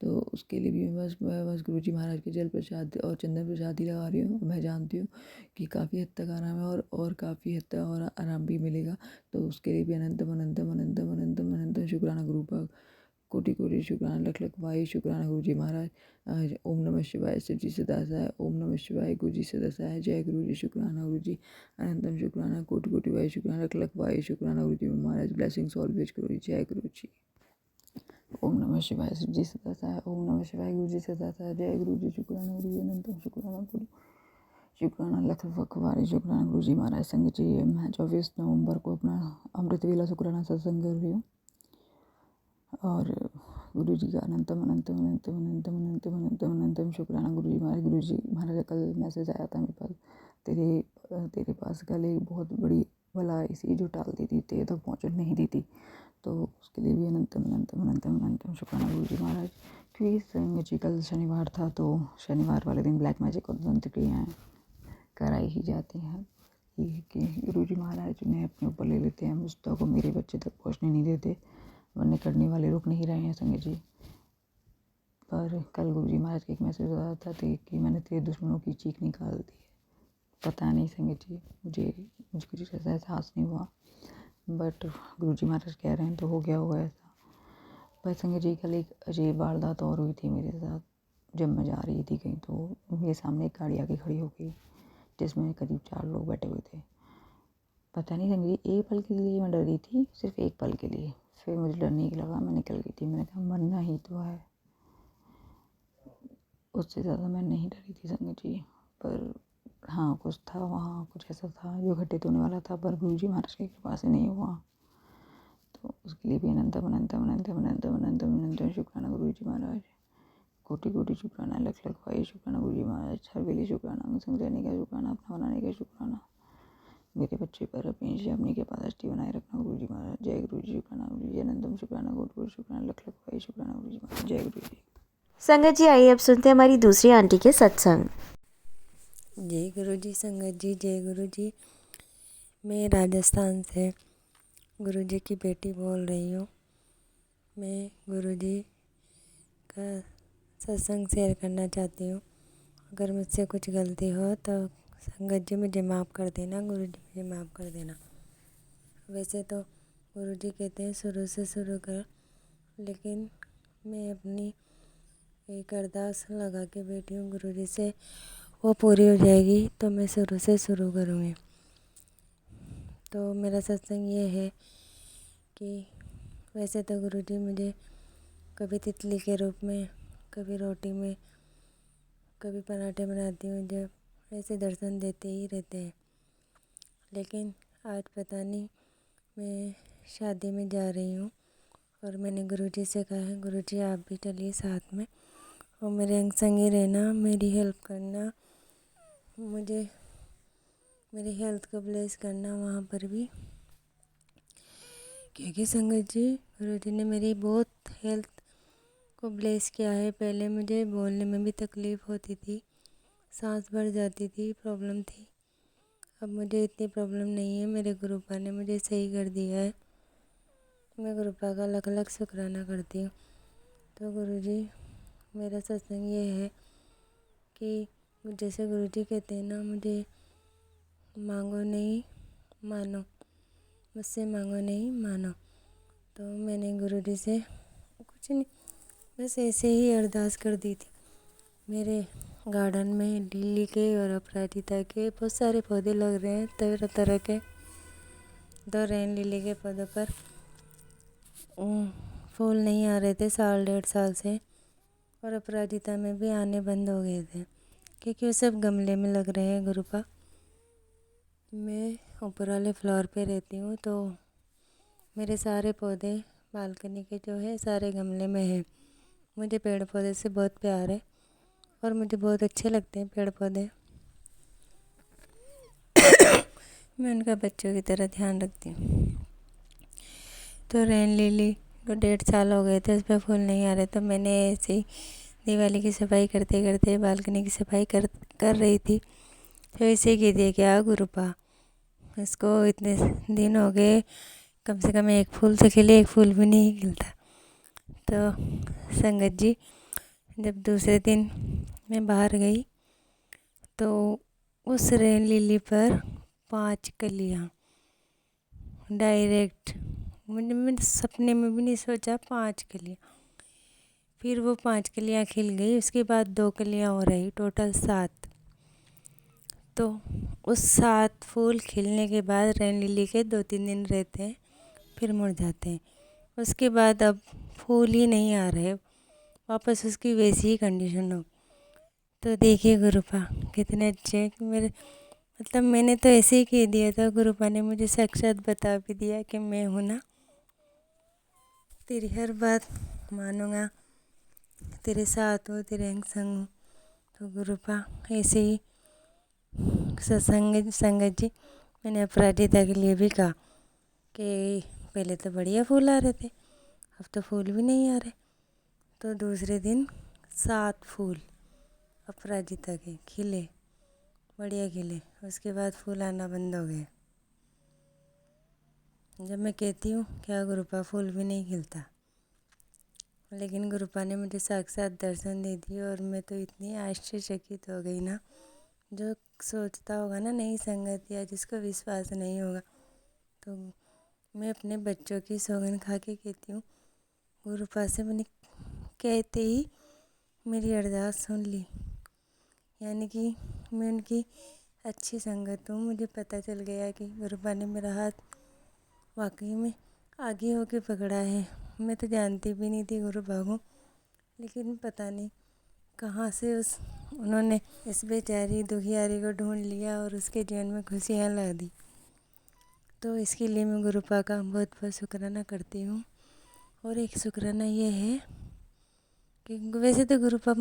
तो उसके लिए भी मैं बस गुरुजी महाराज के जल प्रसाद और चंदन प्रसाद ही लगा रही हूँ। मैं जानती हूँ कि काफ़ी हद तक आराम है और काफ़ी हद तक और आराम भी मिलेगा। तो उसके लिए भी अनंतम अनंतम अनंतम अनंतम अनंतम शुक्राना गुरु का, कोटि कोटि शुक्राना, लख लख वाही शुक्राना गुरुजी महाराज। ओम नमः शिवाय, शिव जी सदा सहाय। ओम नमः शिवाय, गुरु जी सदा सहाय। जय गुरु जी, शुक्राना गुरु जी, अनंतम शुक्राना, कोटि कोटि वाही शुक्राना, लख लख वाही शुक्राना गुरु जी महाराज। ब्लेसिंग्स ऑलवेज गुरु जी। जय गुरु जी। ओम नमः शिवाय, शिव जी सदा सहाय। ओम नमः शिवाय, गुरु जी सदा सहाय। जय गुरु जी, शुक्राना गुरु जी, अनंतम शुक्राना गुरु, शुक्राना लख लख वारी शुक्राना गुरु जी महाराज। संगत जी मैं 24 नवंबर को अपना अमृत वेला शुक्राना सत्संग कर रही हूँ, और गुरु जी का अनंतम अनंतम अनंतम अनंतम अनंतम अनंतम अनंतम शुक्राना गुरु जी महाराज। गुरु जी महाराज का कल मैसेज आया था मेरे पास, तेरे पास कल एक बहुत बड़ी बला आई सी जो टाल दी थी, तेरे तक पहुँचने नहीं दी थी। तो उसके लिए भी अनंतम अनंतम अनंतम अनंतम शुक्राना गुरु जी महाराज। क्योंकि संगत जी कल शनिवार था, तो शनिवार वाले दिन ब्लैक मैजिक और तंत्र क्रियाएँ कराई ही जाती हैं। ये कि गुरु जी महाराज उन्हें अपने ऊपर ले लेते हैं, मुझ को मेरे बच्चे तक पहुँचने नहीं देते, वरना करने वाले रुक नहीं रहे हैं संगत जी। पर कल गुरु जी महाराज का एक मैसेज आया था कि मैंने तेरे दुश्मनों की चीख निकाल दी है। पता नहीं संगत जी, मुझे कुछ ऐसा एहसास नहीं हुआ, बट गुरु जी महाराज कह रहे हैं तो हो गया होगा ऐसा। पर संगत जी कल एक अजीब वारदात और हुई थी मेरे साथ। जब मैं जा रही थी कहीं, तो मेरे सामने एक गाड़ी आके खड़ी हो गई, जिसमें करीब 4 लोग बैठे हुए थे। पता नहीं संगत जी, एक पल के लिए मैं डरी थी, सिर्फ एक पल के लिए। फिर मुझे डर नहीं लगा, मैं निकल गई थी। मैंने कहा मरना ही तो है। उससे ज़्यादा मैं नहीं डरी थी संगत जी। पर हाँ, कुछ था वहाँ, कुछ ऐसा था जो घटित होने वाला था, पर गुरु जी महाराज की कृपा से नहीं हुआ। तो उसके लिए भी अनंतम अनंतम अनंतम अनंतम अनंतम अनंतम शुक्राना गुरु जी महाराज। कोटि कोटि शुक्राना, लख लख वाही शुक्राना गुरु जी महाराज। हरवेली शुक्राना, संग रहने का शुक्राना, अपना बनाने का शुक्राना, मेरे बच्चे पर अपनी के पास दृष्टि बनाए रखना गुरु जी महाराज। जय गुरु जी, शुक्राना गुरु जी, अनंतम शुक्राना, कोटि कोटि शुक्राना, लख लख वाही शुक्राना गुरु जी महाराज। जय गुरु जी। संगत जी आइए अब सुनते हैं हमारी दूसरी आंटी के सत्संग। जय गुरु जी। संगत जी जय गुरु जी। मैं राजस्थान से गुरु जी की बेटी बोल रही हूँ। मैं गुरु जी का सत्संग शेयर करना चाहती हूँ। अगर मुझसे कुछ गलती हो तो संगत जी मुझे माफ़ कर देना, गुरु जी मुझे माफ़ कर देना। वैसे तो गुरु जी कहते हैं शुरू से शुरू कर, लेकिन मैं अपनी एक अरदास लगा के बैठी हूँ गुरु जी से, वो पूरी हो जाएगी तो मैं शुरू से शुरू करूँगी। तो मेरा सत्संग ये है कि वैसे तो गुरु जी मुझे कभी तितली के रूप में, कभी रोटी में, कभी पराठे बनाती हूँ, जब ऐसे दर्शन देते ही रहते हैं। लेकिन आज पता नहीं, मैं शादी में जा रही हूँ और मैंने गुरु जी से कहा है गुरु जी आप भी चलिए साथ में और मेरे अंग संग ही रहना, मेरी हेल्प करना, मुझे मेरी हेल्थ को ब्लेस करना वहाँ पर भी। क्योंकि संगत जी गुरु जी ने मेरी बहुत हेल्थ को ब्लेस किया है। पहले मुझे बोलने में भी तकलीफ़ होती थी, सांस भर जाती थी, प्रॉब्लम थी। अब मुझे इतनी प्रॉब्लम नहीं है, मेरे गुरुपा ने मुझे सही कर दिया है। मैं गुरुपा का लख लख शुक्राना करती हूँ। तो गुरु जी मेरा सत्संग ये है कि जैसे गुरु जी कहते हैं ना, मुझे मांगो नहीं मानो, मुझसे मांगो नहीं मानो। तो मैंने गुरु जी से कुछ नहीं, बस ऐसे ही अरदास कर दी थी। मेरे गार्डन में लिली के और अपराजिता के बहुत सारे पौधे लग रहे हैं तरह तरह के। दो रेन लिली के पौधों पर फूल नहीं आ रहे थे 1.5 साल से, और अपराजिता में भी आने बंद हो गए थे, क्योंकि वो सब गमले में लग रहे हैं गुरुपा। मैं ऊपर वाले फ्लोर पे रहती हूँ, तो मेरे सारे पौधे बालकनी के जो है सारे गमले में हैं। मुझे पेड़ पौधे से बहुत प्यार है और मुझे बहुत अच्छे लगते हैं पेड़ पौधे। मैं उनका बच्चों की तरह ध्यान रखती हूँ। तो रेन लिली को 1.5 साल हो गए थे, उस पर फूल नहीं आ रहे, तो मैंने ऐसे ही दिवाली की सफाई करते करते बालकनी की सफाई कर रही थी, तो इसे कह दिया क्या गुरुपा, इसको इतने दिन हो गए, कम से कम एक फूल से खिले, एक फूल भी नहीं खिलता। तो संगत जी, जब दूसरे दिन मैं बाहर गई तो उस रेन लिली पर 5 कलियाँ डायरेक्ट, मैंने सपने में भी नहीं सोचा 5 कलियाँ। फिर वो 5 कलियाँ खिल गई, उसके बाद 2 कलियाँ और रही, टोटल 7। तो उस 7 फूल खिलने के बाद रेन लिली के 2-3 दिन रहते हैं, फिर मुड़ जाते हैं। उसके बाद अब फूल ही नहीं आ रहे, वापस उसकी वैसी ही कंडीशन हो। तो देखिए गुरुपा कितने अच्छे मेरे, मतलब मैंने तो ऐसे ही कह दिया था, गुरुपा ने मुझे साक्षात बता भी दिया कि मैं हूँ ना, तेरी हर बात मानूंगा, तेरे साथ हो, तेरे अंग संग हूँ। तो गुरुपा ऐसे ही संगत जी, मैंने अपराजिता के लिए भी कहा कि पहले तो बढ़िया फूल आ रहे थे, अब तो फूल भी नहीं आ रहे। तो दूसरे दिन 7 फूल अपराजिता के खिले, बढ़िया खिले, उसके बाद फूल आना बंद हो गए। जब मैं कहती हूँ क्या गुरुपा फूल भी नहीं खिलता, लेकिन गुरुपा ने मुझे साक्षात दर्शन दे दिए और मैं तो इतनी आश्चर्यचकित हो गई ना। जो सोचता होगा ना नई संगत या जिसको विश्वास नहीं होगा, तो मैं अपने बच्चों की सौगंध खा के कहती हूँ, गुरुपा से मैंने कहते ही मेरी अरदास सुन ली, यानी कि मैं उनकी अच्छी संगत हूँ। मुझे पता चल गया कि गुरुपा ने मेरा हाथ वाकई में आगे होके पकड़ा है। मैं तो जानती भी नहीं थी गुरुपा को, लेकिन पता नहीं कहाँ से उन्होंने इस बेचारी दुखियारी को ढूंढ लिया और उसके जीवन में खुशियाँ ला दी। तो इसके लिए मैं गुरुपा का बहुत बहुत शुक्राना करती हूँ। और एक शुक्राना ये है कि वैसे तो गुरुपा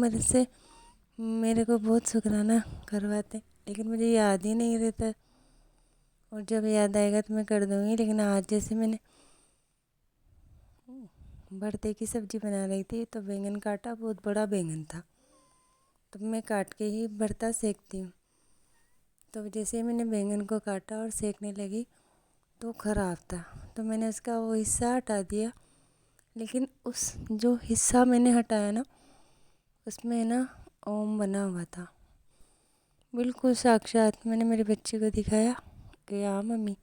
मेरे को बहुत शुक्राना करवाते, लेकिन मुझे याद ही नहीं रहता, और जब याद आएगा तो मैं कर दूँगी। लेकिन आज जैसे मैंने भरते की सब्ज़ी बना रही थी तो बैंगन काटा, बहुत बड़ा बैंगन था, तो मैं काट के ही भरता सेकती हूँ। तो जैसे मैंने बैंगन को काटा और सेकने लगी तो ख़राब था, तो मैंने उसका वो हिस्सा हटा दिया। लेकिन उस जो हिस्सा मैंने हटाया ना, उसमें ना ओम बना हुआ था, बिल्कुल साक्षात। मैंने मेरे बच्चे को दिखाया कि हाँ मम्मी।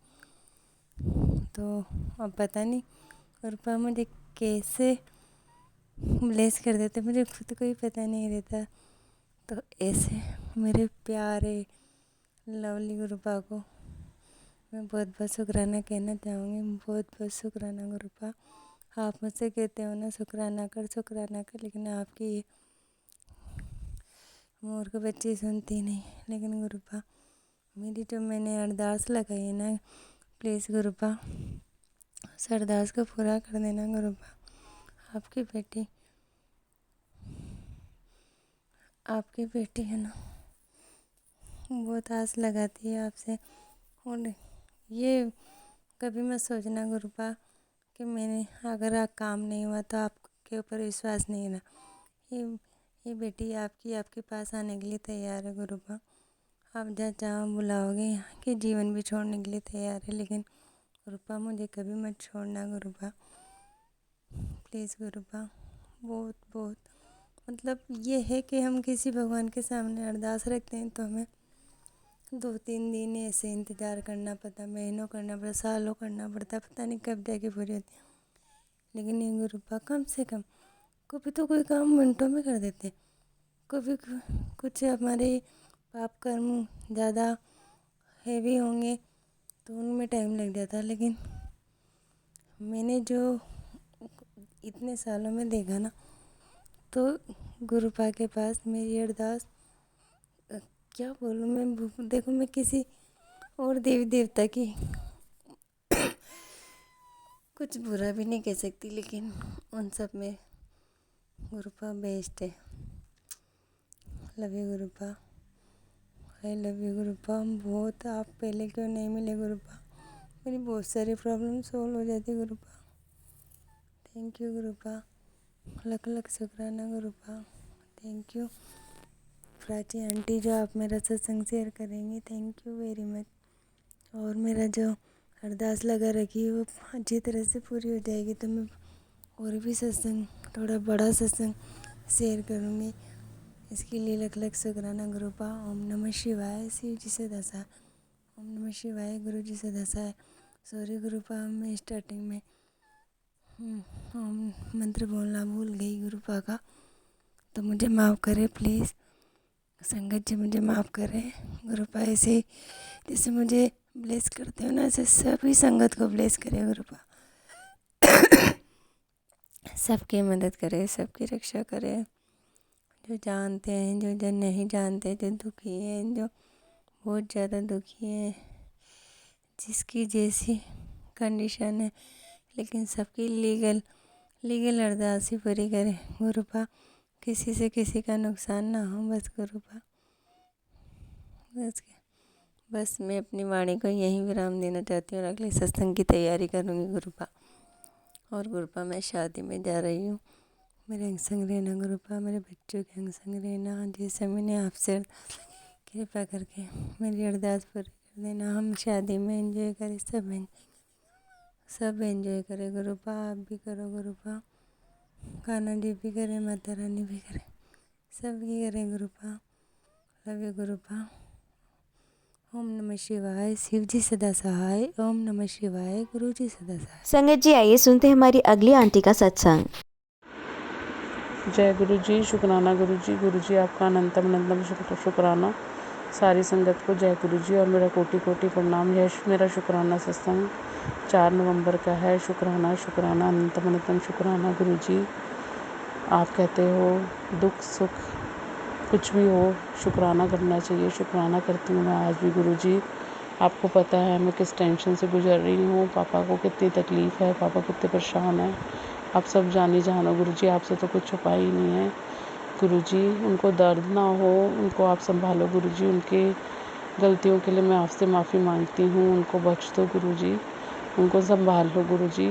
तो अब पता नहीं गुरुपा मुझे कैसे ब्लेस कर देते, मुझे खुद को ही पता नहीं रहता। तो ऐसे मेरे प्यारे लवली गुरुपा को मैं बहुत बहुत शुक्राना कहना चाहूँगी। बहुत बहुत शुक्राना गुरुपा। आप मुझसे कहते हो ना शुक्राना कर, लेकिन आपकी ये मूर्ख बच्ची सुनती नहीं। लेकिन गुरुपा मेरी जो मैंने अरदास लगाई है ना, प्लीज़ गुरुपा उस अरदास को पूरा कर देना गुरुपा। आपकी बेटी है ना, बहुत आस लगाती है आपसे। और ये कभी मत सोचना गुरुपा कि मैंने अगर काम नहीं हुआ तो आपके ऊपर विश्वास नहीं रहा। ये बेटी आपके पास आने के लिए तैयार है गुरुपा। आप जहाँ जहाँ बुलाओगे यहाँ के जीवन भी छोड़ने के लिए तैयार है। लेकिन गुरुपा मुझे कभी मत छोड़ना गुरुपा, प्लीज़ गुरुपा। बहुत बहुत मतलब ये है कि हम किसी भगवान के सामने अरदास रखते हैं तो हमें 2-3 दिन ऐसे इंतज़ार करना पड़ता, महीनों करना पड़ता, सालों करना पड़ता, पता नहीं कब जाके पूरी होती है। लेकिन ये गुरुपा कम से कम कभी तो कोई काम मिनटों में कर देते, कभी कुछ हमारे पाप कर्म ज़्यादा हैवी होंगे तो उनमें टाइम लग जाता। लेकिन मैंने जो इतने सालों में देखा ना, तो गुरुपा के पास मेरी अरदास क्या बोलूँ मैं, देखो मैं किसी और देवी देवता की कुछ बुरा भी नहीं कह सकती, लेकिन उन सब में गुरुपा बेस्ट है। Love you Gurupa, I love you Gurupa. बहुत आप पहले क्यों नहीं मिले गुरुपा, मेरी बहुत सारी प्रॉब्लम सॉल्व हो जाती गुरुपा। थैंक यू गुरुपा, लख लख शुक्राना गुरुपा। थैंक यू प्राची आंटी, जो आप मेरा सत्संग शेयर करेंगी, थैंक यू वेरी मच। और मेरा जो अरदास लगा रखी है वो अच्छी तरह से पूरी हो जाएगी तो मैं और भी सत्संग, थोड़ा बड़ा सत्संग शेयर करूँगी। इसके लिए लख लख शुक्राना गुरुपा। ओम नमः शिवाय, शिव जी से दशा। ओम नमः शिवाय, गुरु जी से दशा है। सॉरी गुरुपा, मैं स्टार्टिंग में ओम मंत्र बोलना भूल गई गुरुपा का, तो मुझे माफ़ करें प्लीज़। संगत जी मुझे माफ़ करें गुरुपा। ऐसे ही जैसे मुझे ब्लेस करते हो ना, ऐसे सभी संगत को ब्लेस करे गुरुपा। सबकी मदद करे, सबकी रक्षा करे, जो जानते हैं, जो नहीं जानते, जो दुखी हैं, जो बहुत ज़्यादा दुखी हैं, जिसकी जैसी कंडीशन है, लेकिन सबकी लीगल अरदास ही पूरी करे गुरुपा। किसी से किसी का नुकसान ना हो बस गुरुपा। बस मैं अपनी वाणी को यहीं विराम देना चाहती हूँ और अगले सत्संग की तैयारी करूँगी गुरुपा। और गुरुपा मैं शादी में जा रही हूँ, मेरे अंग संग रहना गुरुपा, मेरे बच्चों के अंग संग रहना। जैसे मैंने आपसे कृपा करके मेरी अरदास पूरी कर देना। हम शादी में एंजॉय करें, सब एंजॉय करें गुरुपा। आप भी करो गुरुपा, कान्हा जी भी करें, माता रानी भी करें, सब की करें गुरुपा। Love you गुरुपा। ओम नमः शिवाय, शिव जी सदा सहाय। ओम नमः शिवाय, गुरु जी सदा सहाय। संगत जी आइए सुनते हैं हमारी अगली आंटी का सत्संग। जय गुरु जी, शुक्राना गुरु जी आपका अनंतम शुक्राना। सारी संगत को जय गुरु जी और मेरा कोटि कोटि प्रणाम। यह मेरा शुक्राना सत्संग 4 नवंबर का है। शुक्राना शुक्राना अनंतम शुक्राना गुरु जी। आप कहते हो दुख सुख कुछ भी हो शुक्राना करना चाहिए। शुक्राना करती हूँ मैं आज भी गुरु जी। आपको पता है मैं किस टेंशन से गुजर रही हूँ, पापा को कितनी तकलीफ़ है, पापा कितने परेशान हैं। आप सब जानी जानो गुरु जी, आपसे तो कुछ छुपा ही नहीं है गुरु जी। उनको दर्द ना हो, उनको आप संभालो गुरु जी। उनकी गलतियों के लिए मैं आपसे माफ़ी मांगती हूँ, उनको बख्श दो गुरु जी, उनको संभाल लो गुरु जी।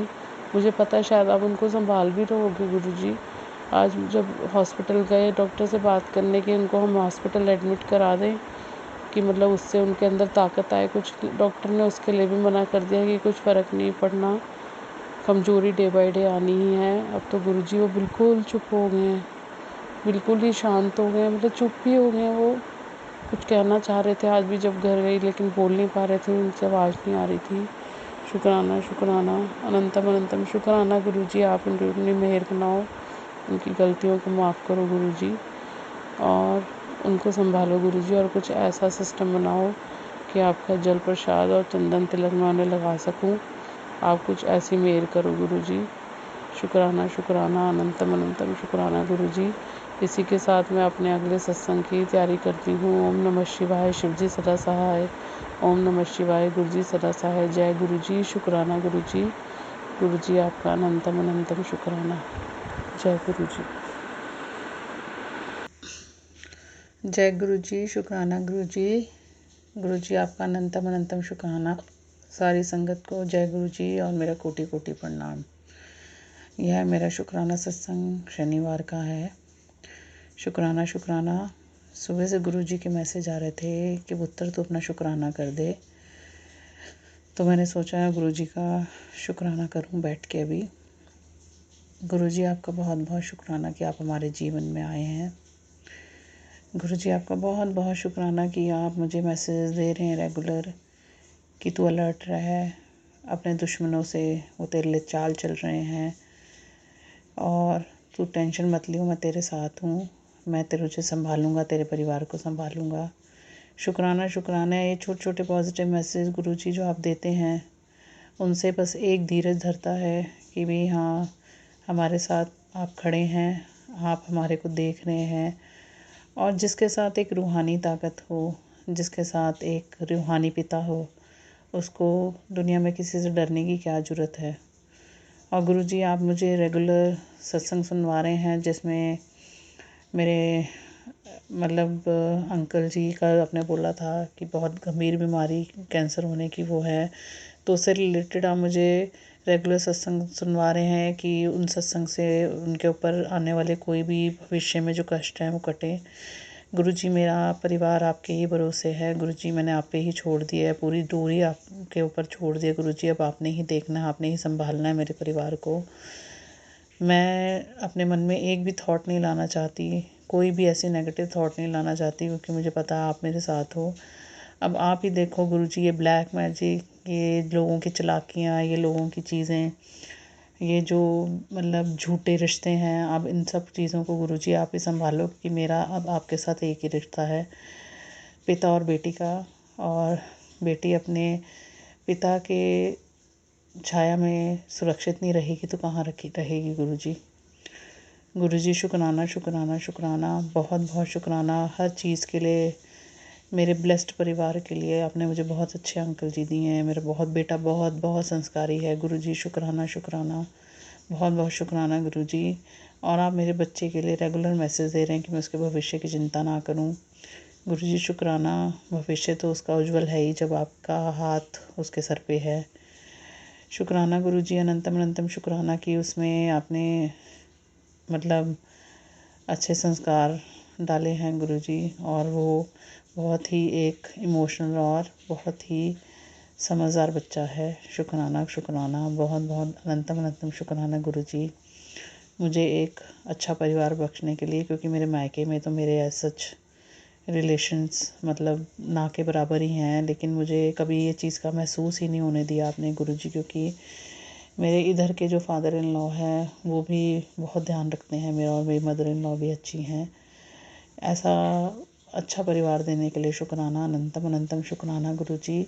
मुझे पता है शायद आप उनको संभाल भी रहोगे गुरु जी। आज जब हॉस्पिटल गए डॉक्टर से बात करने की, उनको हम हॉस्पिटल एडमिट करा दें कि मतलब उससे उनके अंदर ताकत आए। कुछ डॉक्टर ने उसके लिए भी मना कर दिया कि कुछ फ़र्क नहीं पड़ना, कमज़ोरी डे बाय डे आनी ही है। अब तो गुरु जी वो बिल्कुल चुप हो गए हैं, बिल्कुल ही शांत हो गए हैं, मतलब चुप ही हो गए हैं। वो कुछ कहना चाह रहे थे आज भी जब घर गई, लेकिन बोल नहीं पा रहे थे, उनसे आवाज़ नहीं आ रही थी। शुक्राना शुक्राना अनंतम शुक्राना गुरु जी। आप उनकी अपनी मेहर बनाओ, उनकी गलतियों को माफ़ करो गुरु जी और उनको संभालो गुरु जी। और कुछ ऐसा सिस्टम बनाओ कि आपका जल प्रसाद और चंदन तिलक मैं उन्हें लगा सकूं। आप कुछ ऐसी मेहर करो गुरु जी। शुक्राना शुक्राना अनंतम शुक्राना गुरु जी। इसी के साथ मैं अपने अगले सत्संग की तैयारी करती हूँ। ओम नमः शिवाय, शिव जी सदा सहाय। ओम नमः शिवाय, गुरु जी सदा सहाय। जय गुरु जी, शुक्राना गुरु जी। गुरु जी आपका अनंतम शुक्राना। जय गुरु जी। जय गुरु जी, शुक्राना गुरु जी। गुरु जी आपका अनंतम शुक्राना। सारी संगत को जय गुरु जी और मेरा कोटि कोटि प्रणाम। यह मेरा शुक्राना सत्संग शनिवार का है। शुक्राना शुक्राना सुबह से गुरु जी के मैसेज आ रहे थे कि पुत्र तू अपना शुक्राना कर दे, तो मैंने सोचा गुरु जी का शुक्राना करूं बैठ के अभी। गुरु जी आपका बहुत बहुत शुक्राना कि आप हमारे जीवन में आए हैं। गुरु जी आपका बहुत बहुत शुक्राना कि आप मुझे मैसेज दे रहे हैं रेगुलर कि तू अलर्ट रहे, अपने दुश्मनों से वो तेरे लिए चाल चल रहे हैं और तू टेंशन मत लियो, मैं तेरे साथ हूँ, मैं तुझे संभालूंगा, तेरे परिवार को संभालूंगा। शुक्राना शुक्राना ये छोटे छोटे पॉजिटिव मैसेज गुरु जी जो आप देते हैं, उनसे बस एक धीरज धरता है कि भी हाँ हमारे साथ आप खड़े हैं, आप हमारे को देख रहे हैं। और जिसके साथ एक रूहानी ताकत हो, जिसके साथ एक रूहानी पिता हो, उसको दुनिया में किसी से डरने की क्या ज़रूरत है। और गुरु जी आप मुझे रेगुलर सत्संग सुनवा रहे हैं जिसमें मेरे मतलब अंकल जी का आपने बोला था कि बहुत गंभीर बीमारी कैंसर होने की वो है, तो उससे रिलेटेड आप मुझे रेगुलर सत्संग सुनवा रहे हैं कि उन सत्संग से उनके ऊपर आने वाले कोई भी भविष्य में जो कष्ट हैं वो कटे। गुरुजी मेरा परिवार आपके ही भरोसे है। गुरुजी मैंने आप पे ही छोड़ दिया है, पूरी डोरी आपके ऊपर छोड़ दी है। गुरुजी अब आपने ही देखना है, आपने ही संभालना है मेरे परिवार को। मैं अपने मन में एक भी थॉट नहीं लाना चाहती, कोई भी ऐसी नेगेटिव थॉट नहीं लाना चाहती, क्योंकि मुझे पता है आप मेरे साथ हो। अब आप ही देखो गुरुजी, ये ब्लैक मैजिक, ये लोगों की चालाकियाँ, ये लोगों की चीज़ें, ये जो मतलब झूठे रिश्ते हैं, अब इन सब चीज़ों को गुरुजी आप ही संभालो, क्योंकि मेरा अब आपके साथ एक ही रिश्ता है, पिता और बेटी का। और बेटी अपने पिता के छाया में सुरक्षित नहीं रहेगी तो कहाँ रहेगी गुरुजी। गुरुजी शुक्राना शुक्राना शुक्राना, बहुत बहुत शुक्राना हर चीज़ के लिए। मेरे ब्लेस्ड परिवार के लिए आपने मुझे बहुत अच्छे अंकल जी दिए हैं। मेरा बेटा बहुत बहुत संस्कारी है। गुरुजी शुक्राना शुक्राना, बहुत बहुत शुक्राना गुरुजी। और आप मेरे बच्चे के लिए रेगुलर मैसेज दे रहे हैं कि मैं उसके भविष्य की चिंता ना करूं। गुरुजी शुक्राना, भविष्य तो उसका उज्जवल है ही जब आपका हाथ उसके सर पे है। शुक्राना गुरुजी, अनंतम अनंतम शुक्राना कि उसमें आपने मतलब अच्छे संस्कार डाले हैं गुरुजी, और वो बहुत ही एक इमोशनल और बहुत ही समझदार बच्चा है। शुक्राना शुक्राना, बहुत बहुत अनंतम अनंतम शुक्राना गुरुजी, मुझे एक अच्छा परिवार बख्शने के लिए, क्योंकि मेरे मायके में तो मेरे सच रिलेशंस मतलब ना के बराबर ही हैं, लेकिन मुझे कभी ये चीज़ का महसूस ही नहीं होने दिया आपने गुरुजी, क्योंकि मेरे इधर के जो फादर इन लॉ हैं वो भी बहुत ध्यान रखते हैं मेरा, और मेरी मदर इन लॉ भी अच्छी हैं। ऐसा अच्छा परिवार देने के लिए शुक्राना, अनंतम अनंतम शुक्राना गुरुजी,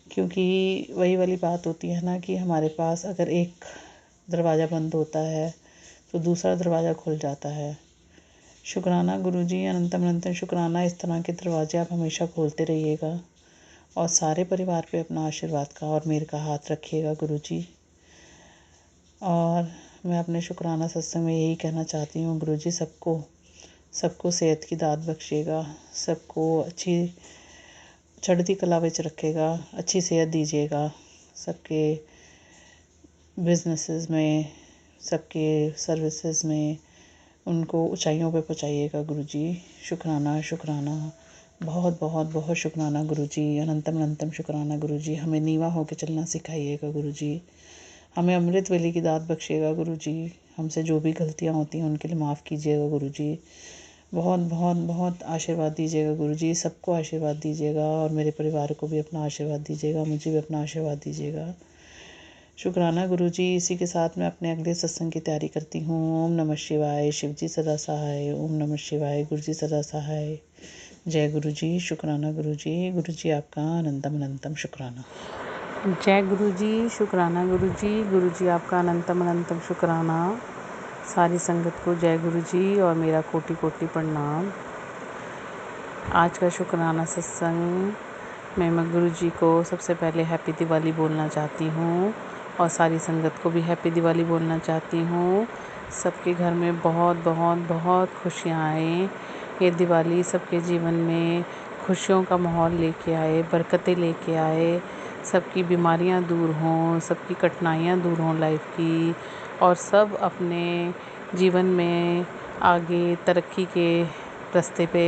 क्योंकि वही वाली बात होती है ना कि हमारे पास अगर एक दरवाज़ा बंद होता है तो दूसरा दरवाज़ा खुल जाता है। शुक्राना गुरुजी, अनंतम अनंतम शुक्राना, इस तरह के दरवाजे आप हमेशा खोलते रहिएगा और सारे परिवार पे अपना आशीर्वाद का और मेरे का हाथ रखिएगा गुरुजी। और मैं अपने शुक्राना सत्संग में यही कहना चाहती हूँ गुरुजी, सबको सेहत की दात बख्शिएगा, सबको अच्छी चढ़ती कला विच रखेगा, अच्छी सेहत दीजिएगा, सबके बिजनेसेस में, सबके सर्विसेज में उनको ऊंचाइयों पे पहुंचाइएगा गुरुजी। शुक्राना शुक्राना, बहुत बहुत बहुत शुक्राना गुरुजी, अनंतम अनंतम शुक्राना गुरुजी। हमें नीवा होकर चलना सिखाइएगा गुरुजी, हमें अमृत वेले की दात बख्शिएगा गुरुजी। हमसे जो भी गलतियाँ होती हैं उनके लिए माफ़ कीजिएगा गुरुजी। बहुत बहुत बहुत आशीर्वाद दीजिएगा गुरुजी, सबको आशीर्वाद दीजिएगा और मेरे परिवार को भी अपना आशीर्वाद दीजिएगा, मुझे भी अपना आशीर्वाद दीजिएगा। शुक्राना गुरुजी। इसी के साथ मैं अपने अगले सत्संग की तैयारी करती हूँ। ओम नमः शिवाय, शिवजी सदा सहाय। ओम नमः शिवाय, गुरुजी सदा सहाय। जय गुरुजी, शुक्राना गुरुजी। गुरुजी आपका अनंतम अनंतम शुक्राना। जय गुरुजी, शुक्राना गुरुजी। गुरुजी आपका अनंतम अनंतम शुक्राना। सारी संगत को जय गुरुजी और मेरा कोटि कोटि प्रणाम। आज का शुक्राना सत्संग में मैं गुरुजी को सबसे पहले हैप्पी दिवाली बोलना चाहती हूँ और सारी संगत को भी हैप्पी दिवाली बोलना चाहती हूँ। सबके घर में बहुत बहुत बहुत खुशियाँ आए। ये दिवाली सबके जीवन में खुशियों का माहौल लेके आए, बरकतें लेके आए, सबकी बीमारियां दूर हों, सबकी कठिनाइयां दूर हों लाइफ की, और सब अपने जीवन में आगे तरक्की के रास्ते पे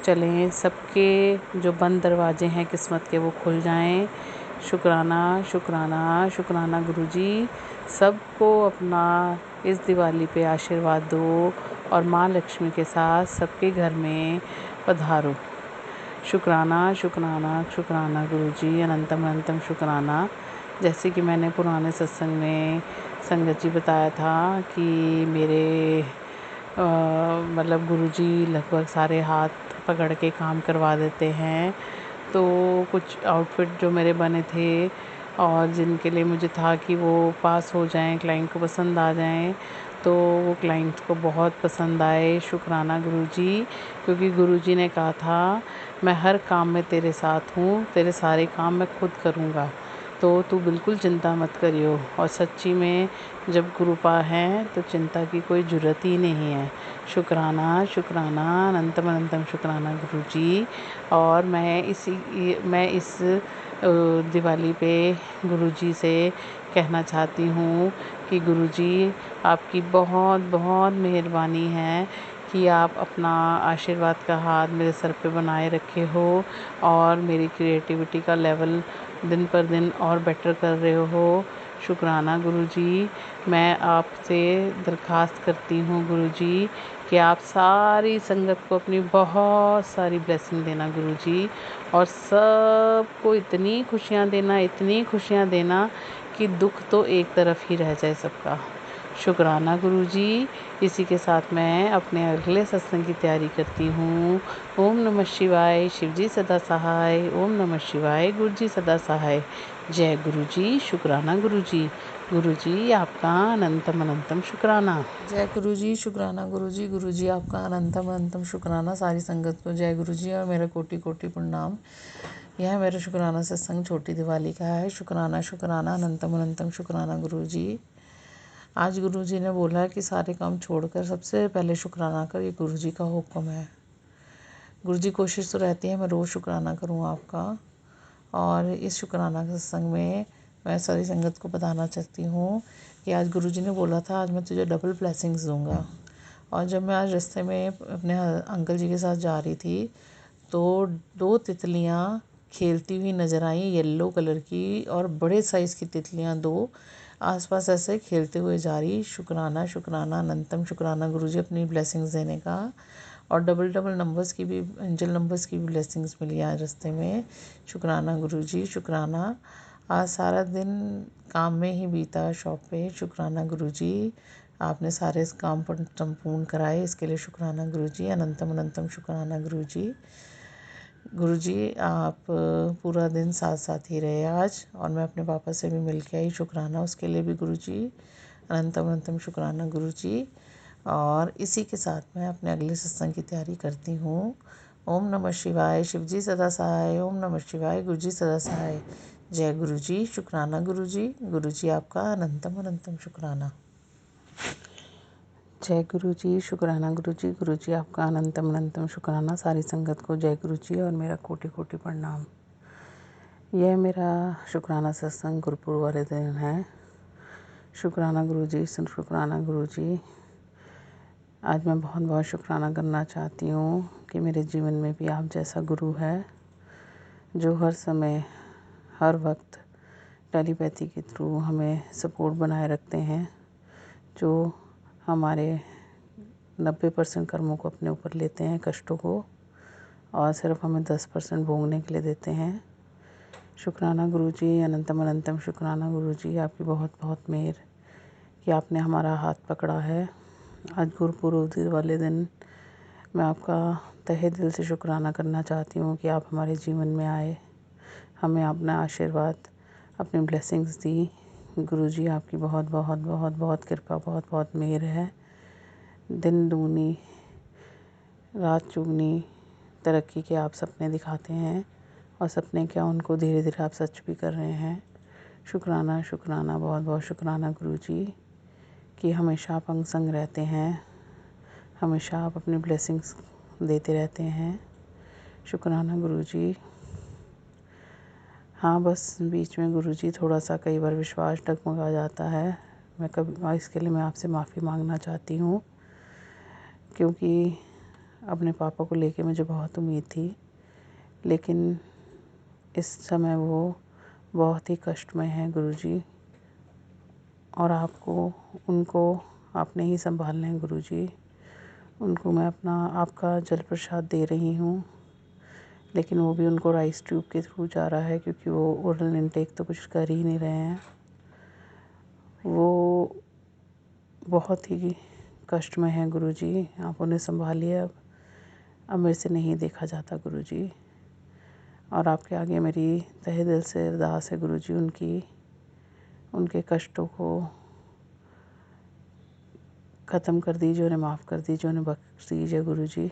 चलें। सबके जो बंद दरवाजे हैं किस्मत के वो खुल जाएं। शुक्राना शुक्राना शुक्राना गुरुजी। सबको अपना इस दिवाली पे आशीर्वाद दो और माँ लक्ष्मी के साथ सबके घर में पधारो। शुक्राना शुक्राना शुक्राना गुरुजी, अनंतम अनंतम शुक्राना। जैसे कि मैंने पुराने सत्संग में संगत जी बताया था कि मेरे मतलब गुरुजी लगभग सारे हाथ पकड़ के काम करवा देते हैं। तो कुछ आउटफिट जो मेरे बने थे और जिनके लिए मुझे था कि वो पास हो जाएं, क्लाइंट को पसंद आ जाएं, तो वो क्लाइंट को बहुत पसंद आए। शुक्राना गुरुजी, क्योंकि गुरुजी ने कहा था मैं हर काम में तेरे साथ हूँ, तेरे सारे काम मैं खुद करूँगा। तो तू बिल्कुल चिंता मत करियो। और सच्ची में जब गुरुपा हैं तो चिंता की कोई ज़रूरत ही नहीं है। शुक्राना शुक्राना अनंतम अनंतम शुक्राना गुरुजी। और मैं इस दिवाली पे गुरुजी से कहना चाहती हूँ कि गुरुजी आपकी बहुत बहुत मेहरबानी है कि आप अपना आशीर्वाद का हाथ मेरे सर पे बनाए रखे हो और मेरी क्रिएटिविटी का लेवल दिन पर दिन और बेटर कर रहे हो। शुक्राना गुरुजी। मैं आपसे दरख्वास्त करती हूँ गुरुजी कि आप सारी संगत को अपनी बहुत सारी ब्लेसिंग देना गुरुजी, और सबको इतनी खुशियाँ देना कि दुख तो एक तरफ ही रह जाए सबका। शुक्राना गुरुजी। इसी के साथ मैं अपने अगले सत्संग की तैयारी करती हूँ। ओम नमः शिवाय। शिवजी सदा सहाय। ओम नमः शिवाय। गुरुजी सदा सहाय। जय गुरुजी। शुक्राना गुरुजी। गुरुजी आपका अनंतम अनंतम शुक्राना। जय गुरुजी। शुक्राना गुरुजी। गुरुजी आपका अनंतम अनंतम शुक्राना। सारी संगत को जय गुरुजी और मेरा कोटि कोटि प्रणाम। यह मेरा शुक्राना सत्संग छोटी दिवाली का है। शुक्राना शुक्राना अनंतम अनंतम शुक्राना गुरुजी। आज गुरुजी ने बोला कि सारे काम छोड़कर सबसे पहले शुक्राना कर, ये गुरुजी का हुक्म है। गुरुजी कोशिश तो रहती है मैं रोज़ शुक्राना करूँ आपका। और इस शुक्राना सत्संग में मैं सारी संगत को बताना चाहती हूँ कि आज गुरुजी ने बोला था आज मैं तुझे डबल ब्लेसिंग्स दूंगा। और जब मैं आज रास्ते में अपने अंकल जी के साथ जा रही थी तो 2 तितलियाँ खेलती हुई नज़र आई, येलो कलर की, और बड़े साइज़ की तितलियाँ 2 आसपास ऐसे खेलते हुए जा रही। शुक्राना शुक्राना अनंतम शुक्राना गुरुजी अपनी ब्लेसिंग्स देने का। और डबल डबल नंबर्स की भी, एंजल नंबर्स की भी ब्लेसिंग्स मिली आज रास्ते में। शुक्राना गुरुजी शुक्राना। आज सारा दिन काम में ही बीता शॉप पे। शुक्राना गुरुजी आपने सारे इस काम पर संपूर्ण कराए, इसके लिए शुक्राना गुरुजी। अनंतम अनंतम शुक्राना गुरुजी। गुरुजी आप पूरा दिन साथ साथ ही रहे आज, और मैं अपने पापा से भी मिल के आई। शुक्राना उसके लिए भी गुरुजी। अनंतम अनंतम शुक्राना गुरुजी। और इसी के साथ मैं अपने अगले सत्संग की तैयारी करती हूँ। ओम नमः शिवाय। शिवजी सदा सहाय। ओम नमः शिवाय। गुरुजी सदा सहाय। जय गुरुजी। शुक्राना गुरुजी। गुरुजी आपका अनंतम अनंतम शुक्राना। जय गुरुजी। शुक्राना गुरुजी। गुरुजी आपका अनंतम अनंतम शुक्राना। सारी संगत को जय गुरुजी और मेरा कोटि कोटि प्रणाम। यह मेरा शुक्राना सत्संग गुरुपुरब वाले दिन है। शुक्राना गुरुजी। शुक्राना गुरुजी। आज मैं बहुत बहुत शुक्राना करना चाहती हूँ कि मेरे जीवन में भी आप जैसा गुरु है जो हर समय हर वक्त टेलीपैथी के थ्रू हमें सपोर्ट बनाए रखते हैं, जो हमारे 90% कर्मों को अपने ऊपर लेते हैं, कष्टों को, और सिर्फ हमें 10% भोगने के लिए देते हैं। शुक्राना गुरुजी। अनंतम अनंतम शुक्राना गुरुजी। आपकी बहुत बहुत मेहर कि आपने हमारा हाथ पकड़ा है। आज गुरुपुरब वाले दिन मैं आपका तहे दिल से शुक्राना करना चाहती हूँ कि आप हमारे जीवन में आए, हमें अपना आशीर्वाद, अपनी ब्लेसिंग्स दी। गुरुजी आपकी बहुत बहुत बहुत बहुत कृपा, बहुत बहुत मेहर है। दिन दूनी रात चुगनी तरक्की के आप सपने दिखाते हैं, और सपने क्या उनको धीरे धीरे आप सच भी कर रहे हैं। शुक्राना शुक्राना बहुत बहुत शुक्राना गुरुजी कि हमेशा आप अंग संग रहते हैं, हमेशा आप अपनी ब्लेसिंग्स देते रहते हैं। शुक्राना गुरुजी। हाँ, बस बीच में गुरुजी थोड़ा सा कई बार विश्वास डगमगा जाता है। इसके लिए मैं आपसे माफ़ी मांगना चाहती हूँ, क्योंकि अपने पापा को लेके मुझे बहुत उम्मीद थी, लेकिन इस समय वो बहुत ही कष्टमय है गुरुजी, और उनको आपने ही संभालना है गुरुजी। उनको मैं आपका जल प्रसाद दे रही हूँ, लेकिन वो भी उनको राइस ट्यूब के थ्रू जा रहा है, क्योंकि वो ओरल इनटेक तो कुछ कर ही नहीं रहे हैं। वो बहुत ही कष्टमय है गुरुजी, आप उन्हें संभालिए। अब मेरे से नहीं देखा जाता गुरुजी, और आपके आगे मेरी तहे दिल से अरदास है गुरुजी, उनके कष्टों को ख़त्म कर दीजिए, उन्हें माफ़ कर दीजिए, उन्हें बख्श दीजिए गुरुजी।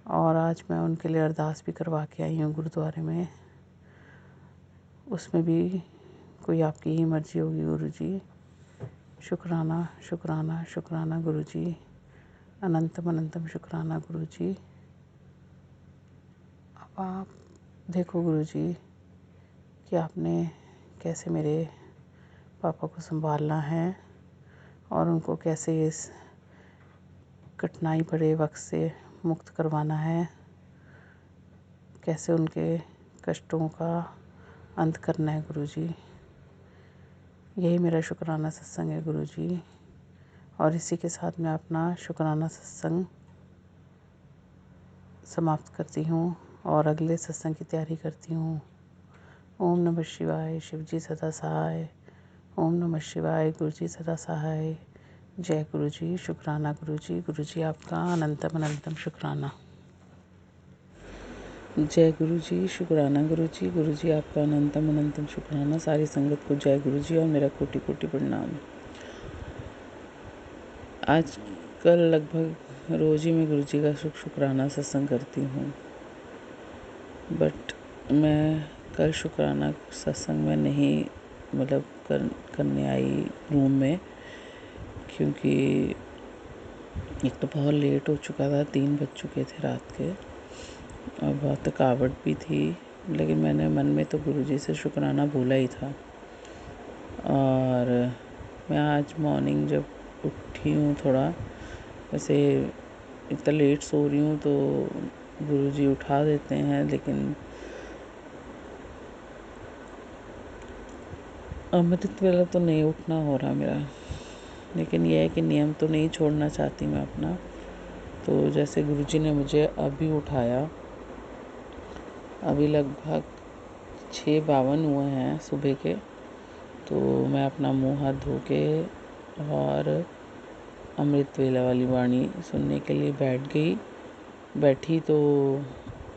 और आज मैं उनके लिए अरदास भी करवा के आई हूँ गुरुद्वारे में। उसमें भी कोई आपकी ही मर्ज़ी होगी गुरुजी। शुक्राना शुक्राना शुक्राना गुरुजी, अनंतम अनंतम शुक्राना गुरुजी। अब आप देखो गुरुजी कि आपने कैसे मेरे पापा को संभालना है और उनको कैसे इस कठिनाई भरे वक्त से मुक्त करवाना है, कैसे उनके कष्टों का अंत करना है गुरुजी। यही मेरा शुक्राना सत्संग है गुरुजी। और इसी के साथ मैं अपना शुक्राना सत्संग समाप्त करती हूँ और अगले सत्संग की तैयारी करती हूँ। ओम नमः शिवाय, शिवजी सदा सहाय। ओम नमः शिवाय, गुरुजी सदा सहाय। जय गुरुजी, शुक्राना गुरुजी। गुरुजी आपका अनंतम अनंतम शुक्राना। जय गुरुजी, शुक्राना गुरुजी। गुरुजी आपका अनंतम अनंतम शुक्राना। सारी संगत को जय गुरुजी और मेरा कोटि कोटि प्रणाम। आजकल लगभग रोज़ ही मैं गुरुजी का शुक्राना सत्संग करती हूँ, बट मैं कल शुक्राना सत्संग में नहीं करने आई रूम में, क्योंकि एक तो बहुत लेट हो चुका था, 3 बज चुके थे रात के और बहुत थकावट भी थी। लेकिन मैंने मन में तो गुरुजी से शुक्राना बोला ही था। और मैं आज मॉर्निंग जब उठी हूँ, थोड़ा वैसे इतना लेट सो रही हूँ तो गुरुजी उठा देते हैं, लेकिन अमृत वेला तो नहीं उठना हो रहा मेरा। लेकिन यह है कि नियम तो नहीं छोड़ना चाहती मैं अपना। तो जैसे गुरुजी ने मुझे अभी उठाया, अभी लगभग 6:52 हुए हैं सुबह के, तो मैं अपना मुंह हाथ धो के और अमृत वेला वाली वाणी सुनने के लिए बैठी तो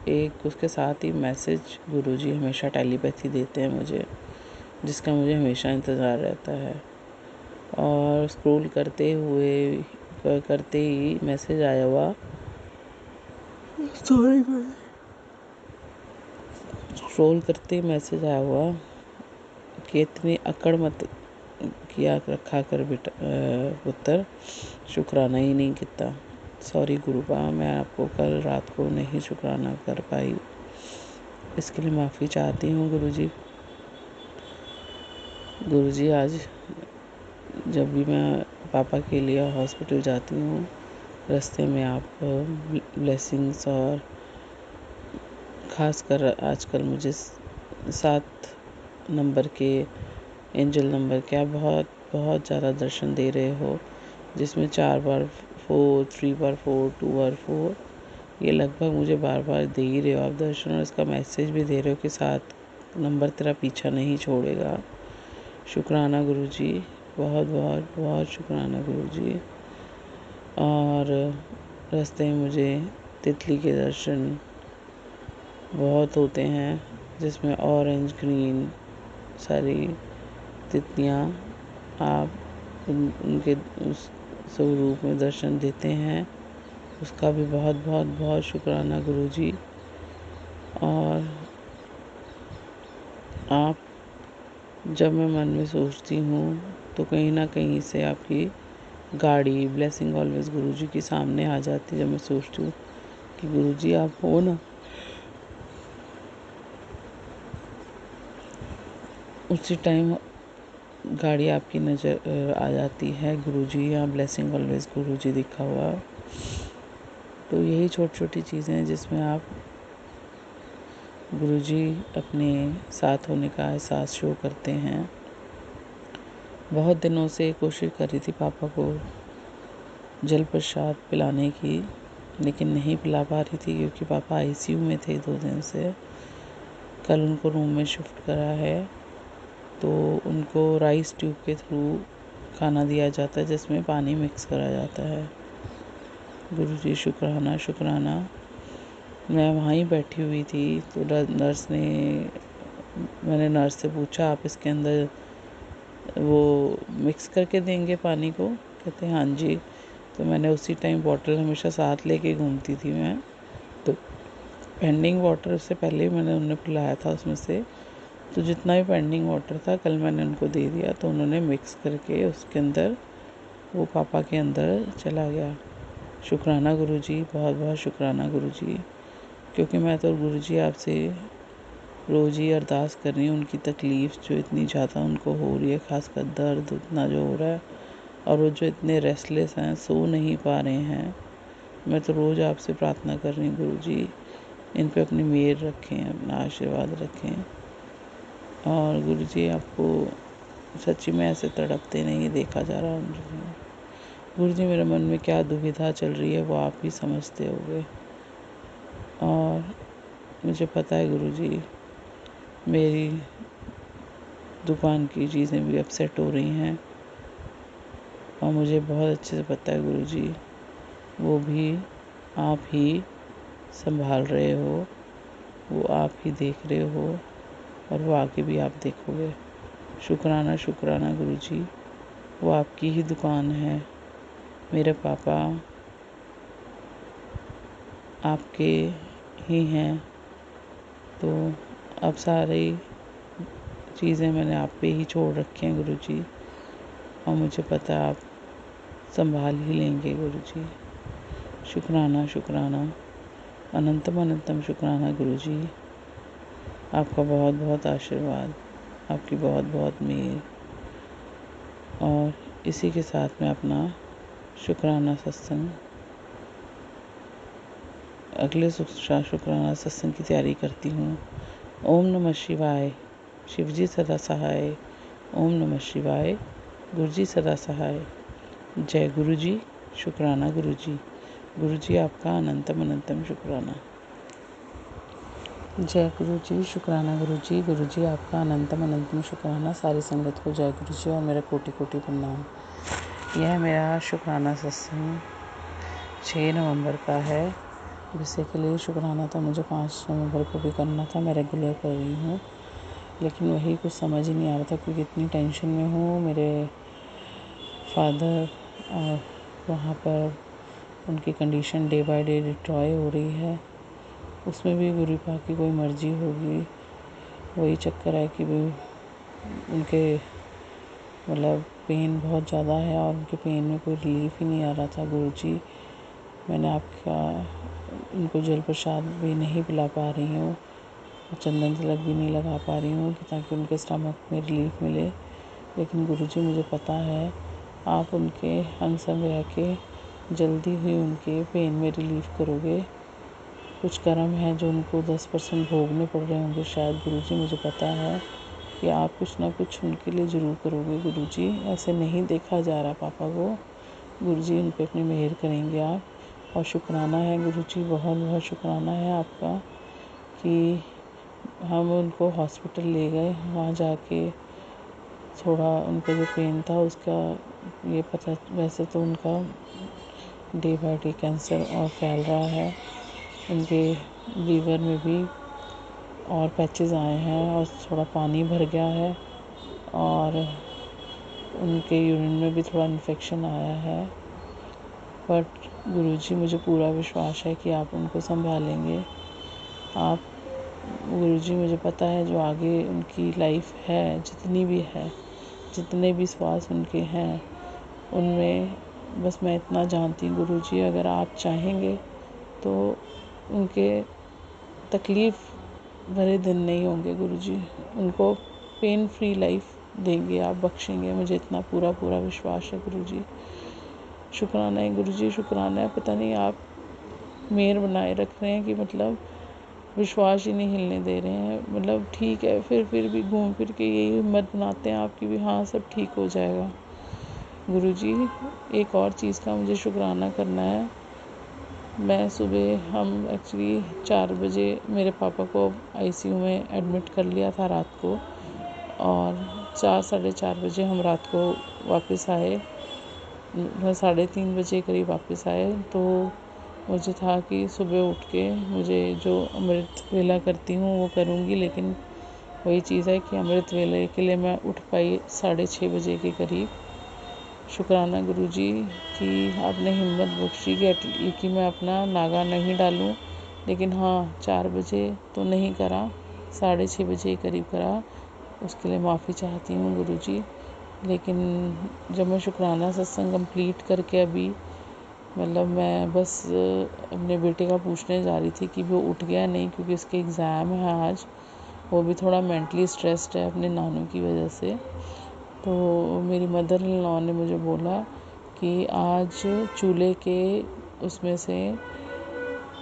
एक उसके साथ ही मैसेज गुरुजी हमेशा टेलीपैथी देते हैं मुझे, जिसका मुझे हमेशा इंतज़ार रहता है। और स्क्रॉल करते ही मैसेज आया हुआ, स्क्रॉल करते ही मैसेज आया हुआ कि इतनी अकड़ मत किया रखा कर बेटा पुत्र, शुक्राना ही नहीं किता। सॉरी गुरुबा, मैं आपको कल रात को नहीं शुक्राना कर पाई, इसके लिए माफ़ी चाहती हूँ गुरुजी। गुरुजी आज जब भी मैं पापा के लिए हॉस्पिटल जाती हूँ, रास्ते में आप ब्लेसिंग्स और ख़ासकर आजकल मुझे 7 नंबर के एंजल नंबर के आप बहुत बहुत ज़्यादा दर्शन दे रहे हो, जिसमें 4 बार 4, 3 बार 4, 2 बार 4, ये लगभग मुझे बार बार दे ही रहे हो आप दर्शन। और इसका मैसेज भी दे रहे हो कि 7 नंबर तेरा पीछा नहीं छोड़ेगा। शुक्राना गुरुजी, बहुत बहुत बहुत शुक्राना गुरुजी। और रास्ते में मुझे तितली के दर्शन बहुत होते हैं, जिसमें ऑरेंज ग्रीन सारी तितलियाँ आप उनके उस स्वरूप में दर्शन देते हैं, उसका भी बहुत बहुत बहुत शुक्राना गुरुजी। और आप जब मैं मन में सोचती हूँ तो कहीं ना कहीं से आपकी गाड़ी ब्लेसिंग ऑलवेज गुरुजी के सामने आ जाती है। जब मैं सोचती हूँ कि गुरुजी आप हो ना, उसी टाइम गाड़ी आपकी नज़र आ जाती है, गुरुजी या ब्लेसिंग ऑलवेज गुरुजी दिखा हुआ। तो यही छोटी छोटी चीज़ें हैं जिसमें आप गुरुजी अपने साथ होने का एहसास शो करते हैं। बहुत दिनों से कोशिश कर रही थी पापा को जल प्रसाद पिलाने की, लेकिन नहीं पिला पा रही थी क्योंकि पापा आईसीयू में थे 2 दिन से। कल उनको रूम में शिफ्ट करा है, तो उनको राइस ट्यूब के थ्रू खाना दिया जाता है, जिसमें पानी मिक्स करा जाता है। गुरुजी शुक्राना शुक्राना। मैं वहाँ ही बैठी हुई थी तो मैंने नर्स से पूछा, आप इसके अंदर वो मिक्स करके देंगे पानी को? कहते हैं हाँ जी। तो मैंने उसी टाइम बॉटल हमेशा साथ लेके घूमती थी मैं, तो पेंडिंग वाटर से पहले मैंने उन्हें पिलाया था उसमें से। तो जितना भी पेंडिंग वाटर था कल मैंने उनको दे दिया, तो उन्होंने मिक्स करके उसके अंदर वो पापा के अंदर चला गया। शुक्राना गुरुजी, बहुत बहुत शुक्राना गुरुजी, क्योंकि मैं तो गुरुजी आपसे रोज़ ही अरदास कर रही हूँ। उनकी तकलीफ़ जो इतनी ज़्यादा उनको हो रही है, ख़ासकर दर्द इतना जो हो रहा है, और वो जो इतने रेस्टलेस हैं, सो नहीं पा रहे हैं, मैं तो रोज़ आपसे प्रार्थना कर रही हूँ गुरुजी, इन पे अपनी मेहर रखें, अपना आशीर्वाद रखें। और गुरुजी आपको सच्ची में ऐसे तड़पते नहीं देखा जा रहा मुझे। गुरुजी मेरे मन में क्या दुविधा चल रही है वो आप ही समझते होंगे, और मुझे पता है गुरुजी मेरी दुकान की चीज़ें भी अपसेट हो रही हैं, और मुझे बहुत अच्छे से पता है गुरुजी वो भी आप ही संभाल रहे हो, वो आप ही देख रहे हो, और वो आगे भी आप देखोगे। शुक्राना शुक्राना गुरुजी, वो आपकी ही दुकान है। मेरे पापा आपके ही हैं, तो अब सारी चीज़ें मैंने आप पे ही छोड़ रखी हैं गुरुजी, और मुझे पता है आप संभाल ही लेंगे गुरुजी। शुक्राना शुक्राना, अनंतम अनंतम शुक्राना गुरुजी, आपका बहुत बहुत आशीर्वाद, आपकी बहुत बहुत मेहर। और इसी के साथ मैं अपना शुक्राना सत्संग, अगले शुक्राना सत्संग की तैयारी करती हूँ। ओम नमः शिवाय, शिवजी सदा सहाय। ओम नमः शिवाय, गुरुजी सदा सहाय। जय गुरुजी, शुक्राना गुरुजी। गुरुजी आपका अनंतम अनंतम शुक्राना। जय गुरुजी, शुक्राना गुरुजी। गुरुजी आपका अनंतम अनंतम शुक्राना। सारी संगत को जय गुरुजी और मेरा कोटि कोटि प्रणाम। यह मेरा शुक्राना सत्संग 6 नवंबर का है। बेसिकली शुक्राना तो मुझे 5 नवंबर को भी करना था, मैं रेगुलर कर रही हूँ, लेकिन वही कुछ समझ ही नहीं आ रहा था क्योंकि इतनी टेंशन में हूँ। मेरे फादर और वहाँ पर उनकी condition day by day Detroit हो रही है, उसमें भी गुरु पाक की कोई मर्जी होगी। वही चक्कर है कि भी उनके मतलब पेन बहुत ज़्यादा है और उनके पेन में कोई रिलीफ ही नहीं आ रहा था। गुरुजी मैंने आपका उनको जल प्रसाद भी नहीं पिला पा रही हूँ, चंदन तिलक भी नहीं लगा पा रही हूँ कि ताकि उनके स्टमक में रिलीफ मिले, लेकिन गुरुजी मुझे पता है आप उनके अंग संग रह के जल्दी ही उनके पेन में रिलीफ करोगे। कुछ कर्म है जो उनको 10% भोगने पड़ रहे होंगे शायद गुरुजी, मुझे पता है कि आप कुछ ना कुछ उनके लिए ज़रूर करोगे गुरुजी। ऐसे नहीं देखा जा रहा पापा को, गुरुजी उन पे अपनी मेहर करेंगे आप। और शुक्राना है गुरुजी, बहुत बहुत शुक्राना है आपका कि हम उनको हॉस्पिटल ले गए। वहाँ जाके थोड़ा उनका जो पेन था उसका ये पता, वैसे तो उनका डे बाय डे कैंसर और फैल रहा है, उनके लीवर में भी और पैचेस आए हैं और थोड़ा पानी भर गया है, और उनके यूरिन में भी थोड़ा इन्फेक्शन आया है। बट गुरुजी मुझे पूरा विश्वास है कि आप उनको संभालेंगे। आप गुरुजी, मुझे पता है जो आगे उनकी लाइफ है, जितनी भी है, जितने भी श्वास उनके हैं, उनमें बस मैं इतना जानती हूँ गुरुजी, अगर आप चाहेंगे तो उनके तकलीफ़ भरे दिन नहीं होंगे गुरुजी, उनको पेन फ्री लाइफ देंगे आप, बख्शेंगे, मुझे इतना पूरा पूरा विश्वास है गुरुजी। शुक्राना है गुरुजी, शुक्राना है। पता नहीं आप मेहर बनाए रख रहे हैं कि मतलब विश्वास ही नहीं हिलने दे रहे हैं। मतलब ठीक है, फिर भी घूम फिर के यही हिम्मत बनाते हैं आपकी भी, हाँ सब ठीक हो जाएगा। गुरुजी एक और चीज़ का मुझे शुक्राना करना है। मैं सुबह हम एक्चुअली 4 बजे मेरे पापा को आईसीयू में एडमिट कर लिया था रात को, और 4 साढ़े 4 बजे हम रात को वापस आए, 3:30 बजे करीब वापस आए। तो मुझे था कि सुबह उठ के मुझे जो अमृत वेला करती हूँ वो करूँगी, लेकिन वही चीज़ है कि अमृत वेले के लिए मैं उठ पाई 6:30 बजे के करीब। शुक्राना गुरुजी कि आपने हिम्मत बख्शी कि मैं अपना नागा नहीं डालूं, लेकिन हाँ 4 बजे तो नहीं करा, 6:30 बजे करीब करा। उसके लिए माफ़ी चाहती हूँ गुरुजी। लेकिन जब मैं शुक्राना सत्संग कंप्लीट करके अभी मतलब मैं बस अपने बेटे का पूछने जा रही थी कि वो उठ गया नहीं, क्योंकि उसके एग्ज़ाम है आज। वो भी थोड़ा मेंटली स्ट्रेस्ड है अपने नानू की वजह से। तो मेरी मदर इन लॉ ने मुझे बोला कि आज चूल्हे के उसमें से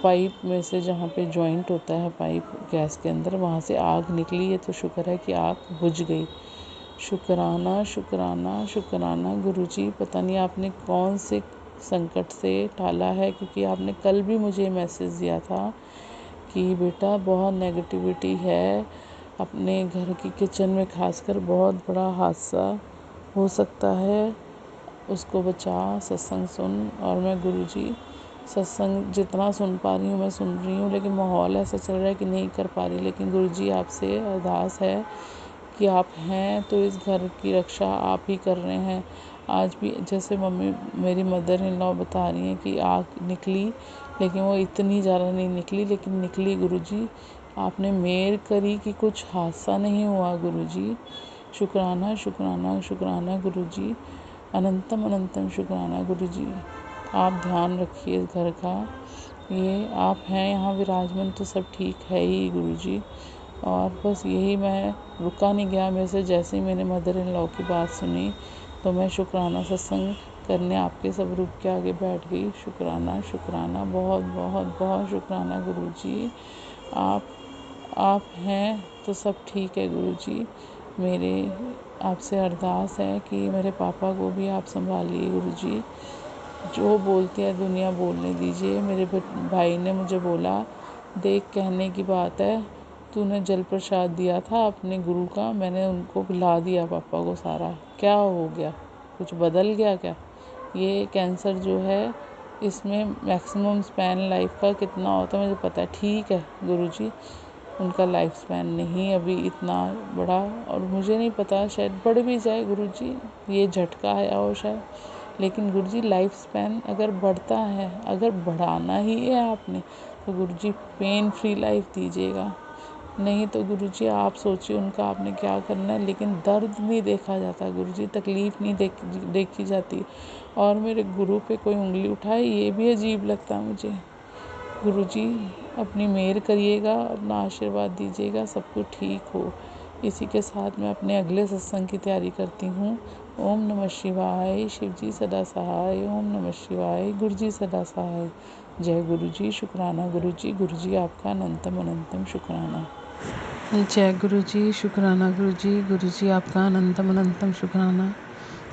पाइप में से जहाँ पे जॉइंट होता है पाइप गैस के अंदर, वहाँ से आग निकली है, तो शुक्र है कि आग बुझ गई। शुक्राना शुक्राना शुक्राना गुरुजी, पता नहीं आपने कौन से संकट से टाला है, क्योंकि आपने कल भी मुझे मैसेज दिया था कि बेटा बहुत नेगेटिविटी है अपने घर की किचन में, खासकर बहुत बड़ा हादसा हो सकता है, उसको बचा, सत्संग सुन। और मैं गुरुजी सत्संग जितना सुन पा रही हूँ मैं सुन रही हूँ, लेकिन माहौल ऐसा चल रहा है कि नहीं कर पा रही। लेकिन गुरुजी आपसे अरदास है कि आप हैं तो इस घर की रक्षा आप ही कर रहे हैं। आज भी जैसे मम्मी मेरी मदर इन लॉ बता रही हैं कि आग निकली, लेकिन वो इतनी ज़्यादा नहीं निकली, लेकिन निकली गुरुजी। आपने मेहर करी कि कुछ हादसा नहीं हुआ गुरुजी। शुक्राना शुक्राना शुक्राना गुरुजी, अनंतम अनंतम शुक्राना गुरुजी। आप ध्यान रखिए इस घर का, ये आप हैं यहाँ विराजमान तो सब ठीक है ही गुरुजी। और बस यही, मैं रुका नहीं गया मेरे से। जैसे ही मैंने मदर इन लॉ की बात सुनी तो मैं शुक्राना सत्संग करने आपके सब रूप के आगे बैठ गई। शुक्राना शुक्राना, बहुत बहुत बहुत शुक्राना गुरुजी। आप हैं तो सब ठीक है गुरुजी। मेरे आपसे अरदास है कि मेरे पापा को भी आप संभालिए गुरुजी। जो बोलती है दुनिया बोलने दीजिए। मेरे भाई ने मुझे बोला, देख कहने की बात है, तूने जल प्रसाद दिया था अपने गुरु का, मैंने उनको पिला दिया पापा को सारा। क्या हो गया, कुछ बदल गया क्या? ये कैंसर जो है इसमें मैक्सिमम स्पैन लाइफ का कितना होता है मुझे पता है। ठीक है गुरुजी, उनका लाइफ स्पैन नहीं अभी इतना बड़ा, और मुझे नहीं पता, शायद बढ़ भी जाए गुरुजी, ये झटका आया हो शायद। लेकिन गुरुजी लाइफ स्पैन अगर बढ़ता है, अगर बढ़ाना ही है आपने, तो गुरुजी पेन फ्री लाइफ दीजिएगा। नहीं तो गुरुजी आप सोचिए उनका आपने क्या करना है। लेकिन दर्द नहीं देखा जाता गुरुजी, तकलीफ़ नहीं देखी जाती। और मेरे गुरु पे कोई उंगली उठाए ये भी अजीब लगता है मुझे। गुरुजी अपनी मेहर करिएगा, अपना आशीर्वाद दीजिएगा, सब कुछ ठीक हो। इसी के साथ मैं अपने अगले सत्संग की तैयारी करती हूँ। ओम नमः शिवाय, शिव जी सदा सहाय। ओम नमः शिवाय, गुरु जी सदा सहाय। जय गुरुजी, शुक्राना गुरुजी। गुरुजी आपका अनंतम अनंतम शुक्राना। जय गुरुजी, शुक्राना गुरुजी। गुरुजी आपका अनंतम अनंतम शुक्राना।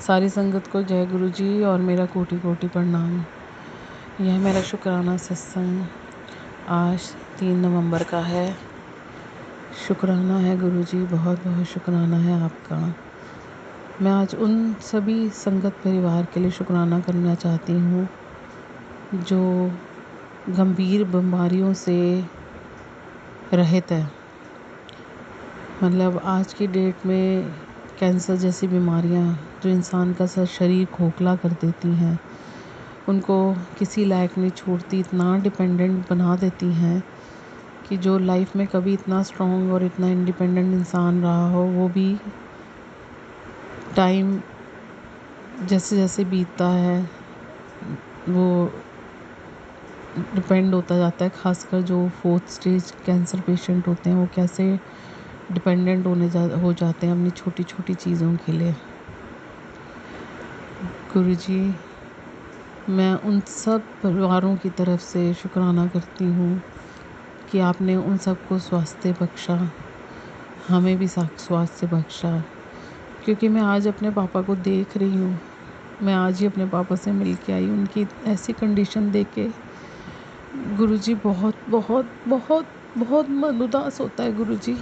सारी संगत को जय गुरुजी और मेरा कोटि कोटि प्रणाम। यह मेरा शुक्राना सत्संग आज 3 नवंबर का है। शुक्राना है गुरुजी, बहुत बहुत शुक्राना है आपका। मैं आज उन सभी संगत परिवार के लिए शुक्राना करना चाहती हूँ जो गंभीर बीमारियों से रहित है। मतलब आज की डेट में कैंसर जैसी बीमारियाँ जो इंसान का शरीर खोखला कर देती हैं, उनको किसी लायक नहीं छोड़ती, इतना डिपेंडेंट बना देती हैं कि जो लाइफ में कभी इतना स्ट्रॉन्ग और इतना इंडिपेंडेंट इंसान रहा हो, वो भी टाइम जैसे जैसे बीतता है वो डिपेंड होता जाता है। खासकर जो 4th स्टेज कैंसर पेशेंट होते हैं, वो कैसे डिपेंडेंट हो जाते हैं अपनी छोटी छोटी चीज़ों के लिए। गुरुजी, मैं उन सब परिवारों की तरफ से शुक्राना करती हूँ कि आपने उन सबको स्वास्थ्य बख्शा, हमें भी स्वास्थ्य बख्शा। क्योंकि मैं आज अपने पापा को देख रही हूँ, मैं आज ही अपने पापा से मिल के आई, उनकी ऐसी कंडीशन देख के गुरुजी बहुत बहुत बहुत बहुत मन उदास होता है गुरुजी।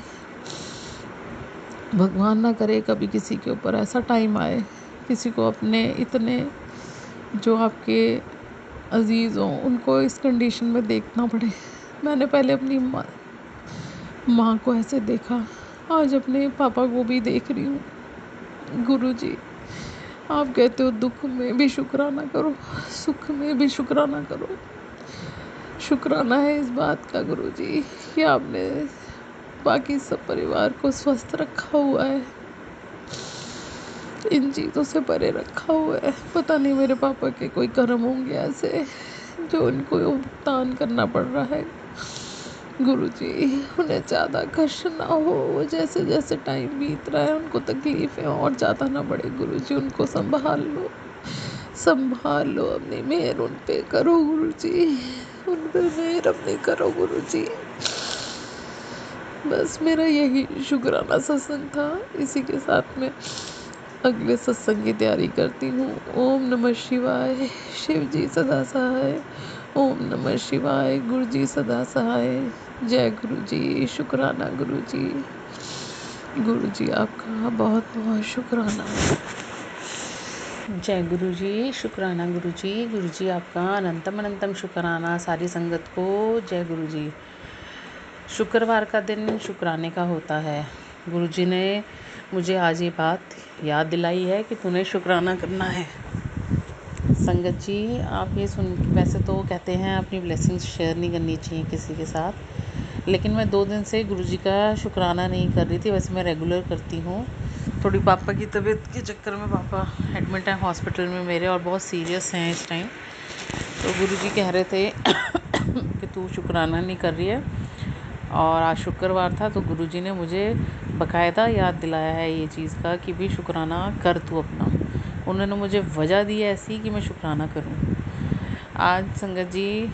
भगवान ना करे कभी किसी के ऊपर ऐसा टाइम आए, किसी को अपने इतने जो आपके अजीज़ हों उनको इस कंडीशन में देखना पड़े। मैंने पहले अपनी माँ को ऐसे देखा, आज अपने पापा को भी देख रही हूँ। गुरुजी, आप कहते हो दुख में भी शुक्राना करो, सुख में भी शुक्राना करो। शुक्राना है इस बात का गुरुजी कि आपने बाकी सब परिवार को स्वस्थ रखा हुआ है, इन चीज़ों से परे रखा हुआ है। पता नहीं मेरे पापा के कोई कर्म होंगे ऐसे जो उनको भुगतान करना पड़ रहा है। गुरुजी उन्हें ज़्यादा कष्ट ना हो, जैसे जैसे टाइम बीत रहा है उनको तकलीफ़ें और ज़्यादा ना बढ़े। गुरुजी उनको संभाल लो, अपनी मेहर उन पे करो गुरुजी, उन पे मेहर अपनी करो गुरुजी। बस मेरा यही शुक्राना सत्संग था। इसी के साथ में अगले सत्संग की तैयारी करती हूँ। ओम नमः शिवाय, शिव जी सदा सहाय। ओम नमः शिवाय, गुरु जी सदा सहाय। जय गुरु जी, शुक्राना गुरु जी। गुरु जी आपका बहुत बहुत शुक्राना। जय गुरु जी, शुक्राना गुरु जी आपका अनंतम अनंतम शुक्राना सारी संगत को। जय गुरु जी। शुक्रवार का दिन शुक्राने का होता है। गुरु जी ने मुझे आज ये बात याद दिलाई है कि तूने शुक्राना करना है। संगत जी, आप ये सुन, वैसे तो कहते हैं अपनी ब्लेसिंग्स शेयर नहीं करनी चाहिए किसी के साथ, लेकिन मैं 2 दिन से गुरु जी का शुक्राना नहीं कर रही थी। वैसे मैं रेगुलर करती हूँ। थोड़ी पापा की तबीयत के चक्कर में पापा एडमिट हैं हॉस्पिटल में मेरे, और बहुत सीरियस हैं इस टाइम। तो गुरु जी कह रहे थे कि तू शुक्राना नहीं कर रही है, और आज शुक्रवार था तो गुरु जी ने मुझे बाकायदा याद दिलाया है ये चीज़ का कि भी शुक्राना कर तू अपना। उन्होंने मुझे वजह दी है ऐसी कि मैं शुक्राना करूं। आज संगत जी,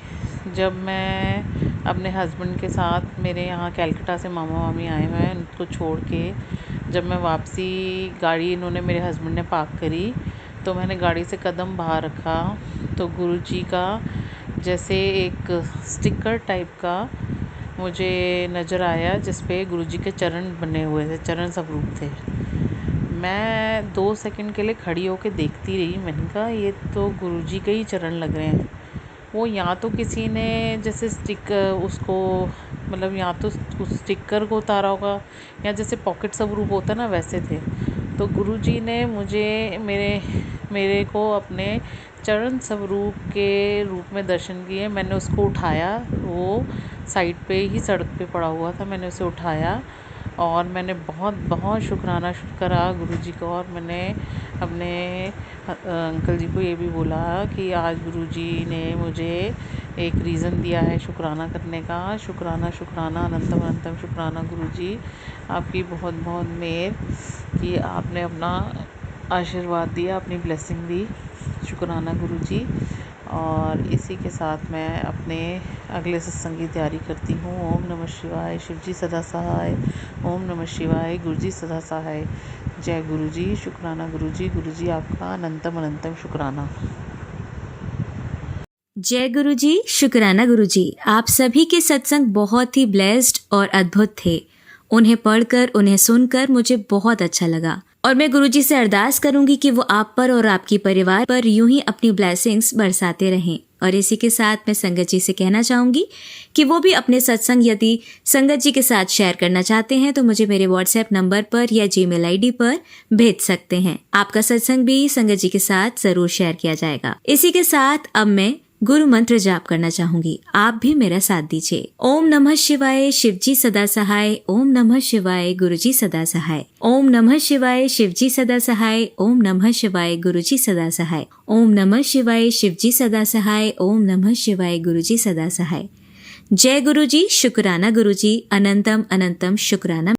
जब मैं अपने हस्बैंड के साथ, मेरे यहाँ कैलकटा से मामा मामी आए हुए हैं, उनको छोड़ के जब मैं वापसी, गाड़ी इन्होंने, मेरे हस्बैंड ने पार्क करी, तो मैंने गाड़ी से कदम बाहर रखा तो गुरु जी का जैसे एक स्टिकर टाइप का मुझे नज़र आया, जिस पे गुरु जी के चरण बने हुए थे, चरण स्वरूप थे। मैं 2 सेकंड के लिए खड़ी होकर देखती रही। मैंने कहा ये तो गुरु जी के ही चरण लग रहे हैं। वो या तो किसी ने जैसे उसको, मतलब या तो उस स्टिकर को उतारा होगा, या जैसे पॉकेट स्वरूप होता ना, वैसे थे। तो गुरु जी ने मुझे मेरे को अपने चरण स्वरूप के रूप में दर्शन किए। मैंने उसको उठाया, वो साइड पे ही सड़क पे पड़ा हुआ था। मैंने उसे उठाया और मैंने बहुत बहुत शुक्राना करा गुरु जी को, और मैंने अपने अंकल जी को ये भी बोला कि आज गुरु जी ने मुझे एक रीज़न दिया है शुक्राना करने का। शुक्राना अनंतम अनंतम शुक्राना गुरु जी, आपकी बहुत बहुत मेहर कि आपने अपना आशीर्वाद दिया, अपनी ब्लेसिंग दी। शुक्राना गुरु जी। और इसी के साथ मैं अपने अगले सत्संग की तैयारी करती हूँ। ओम नमः शिवाय, शिव जी सदा सहाय। ओम नमः शिवाय, गुरु जी सदा सहाय। जय गुरु जी, शुक्राना गुरु जी आपका अनंतम अनंतम शुक्राना। जय गुरु जी, शुक्राना गुरु जी। आप सभी के सत्संग बहुत ही ब्लेस्ड और अद्भुत थे। उन्हें पढ़कर, उन्हें सुनकर मुझे बहुत अच्छा लगा, और मैं गुरु जी से अरदास करूंगी कि वो आप पर और आपकी परिवार पर यूं ही अपनी ब्लेसिंग्स बरसाते रहें। और इसी के साथ मैं संगत जी से कहना चाहूंगी कि वो भी अपने सत्संग यदि संगत जी के साथ शेयर करना चाहते हैं तो मुझे मेरे व्हाट्सएप नंबर पर या जीमेल आईडी पर भेज सकते हैं। आपका सत्संग भी संगत जी के साथ जरूर शेयर किया जाएगा। इसी के साथ अब मैं गुरु मंत्र जाप करना चाहूंगी, आप भी मेरा साथ दीजिए। ओम नमः शिवाय, शिव जी सदा सहाय। ओम नमः शिवाय, गुरु जी सदा सहाय। ओम नमः शिवाय, शिव जी सदा सहाय। ओम नमः शिवाय, गुरु जी सदा सहाय। ओम नमः शिवाय, शिव जी सदा सहाय। ओम नमः शिवाय, गुरु जी सदा सहाय। जय गुरु जी, शुक्राना गुरु जी, अनंतम अनंतम शुक्राना।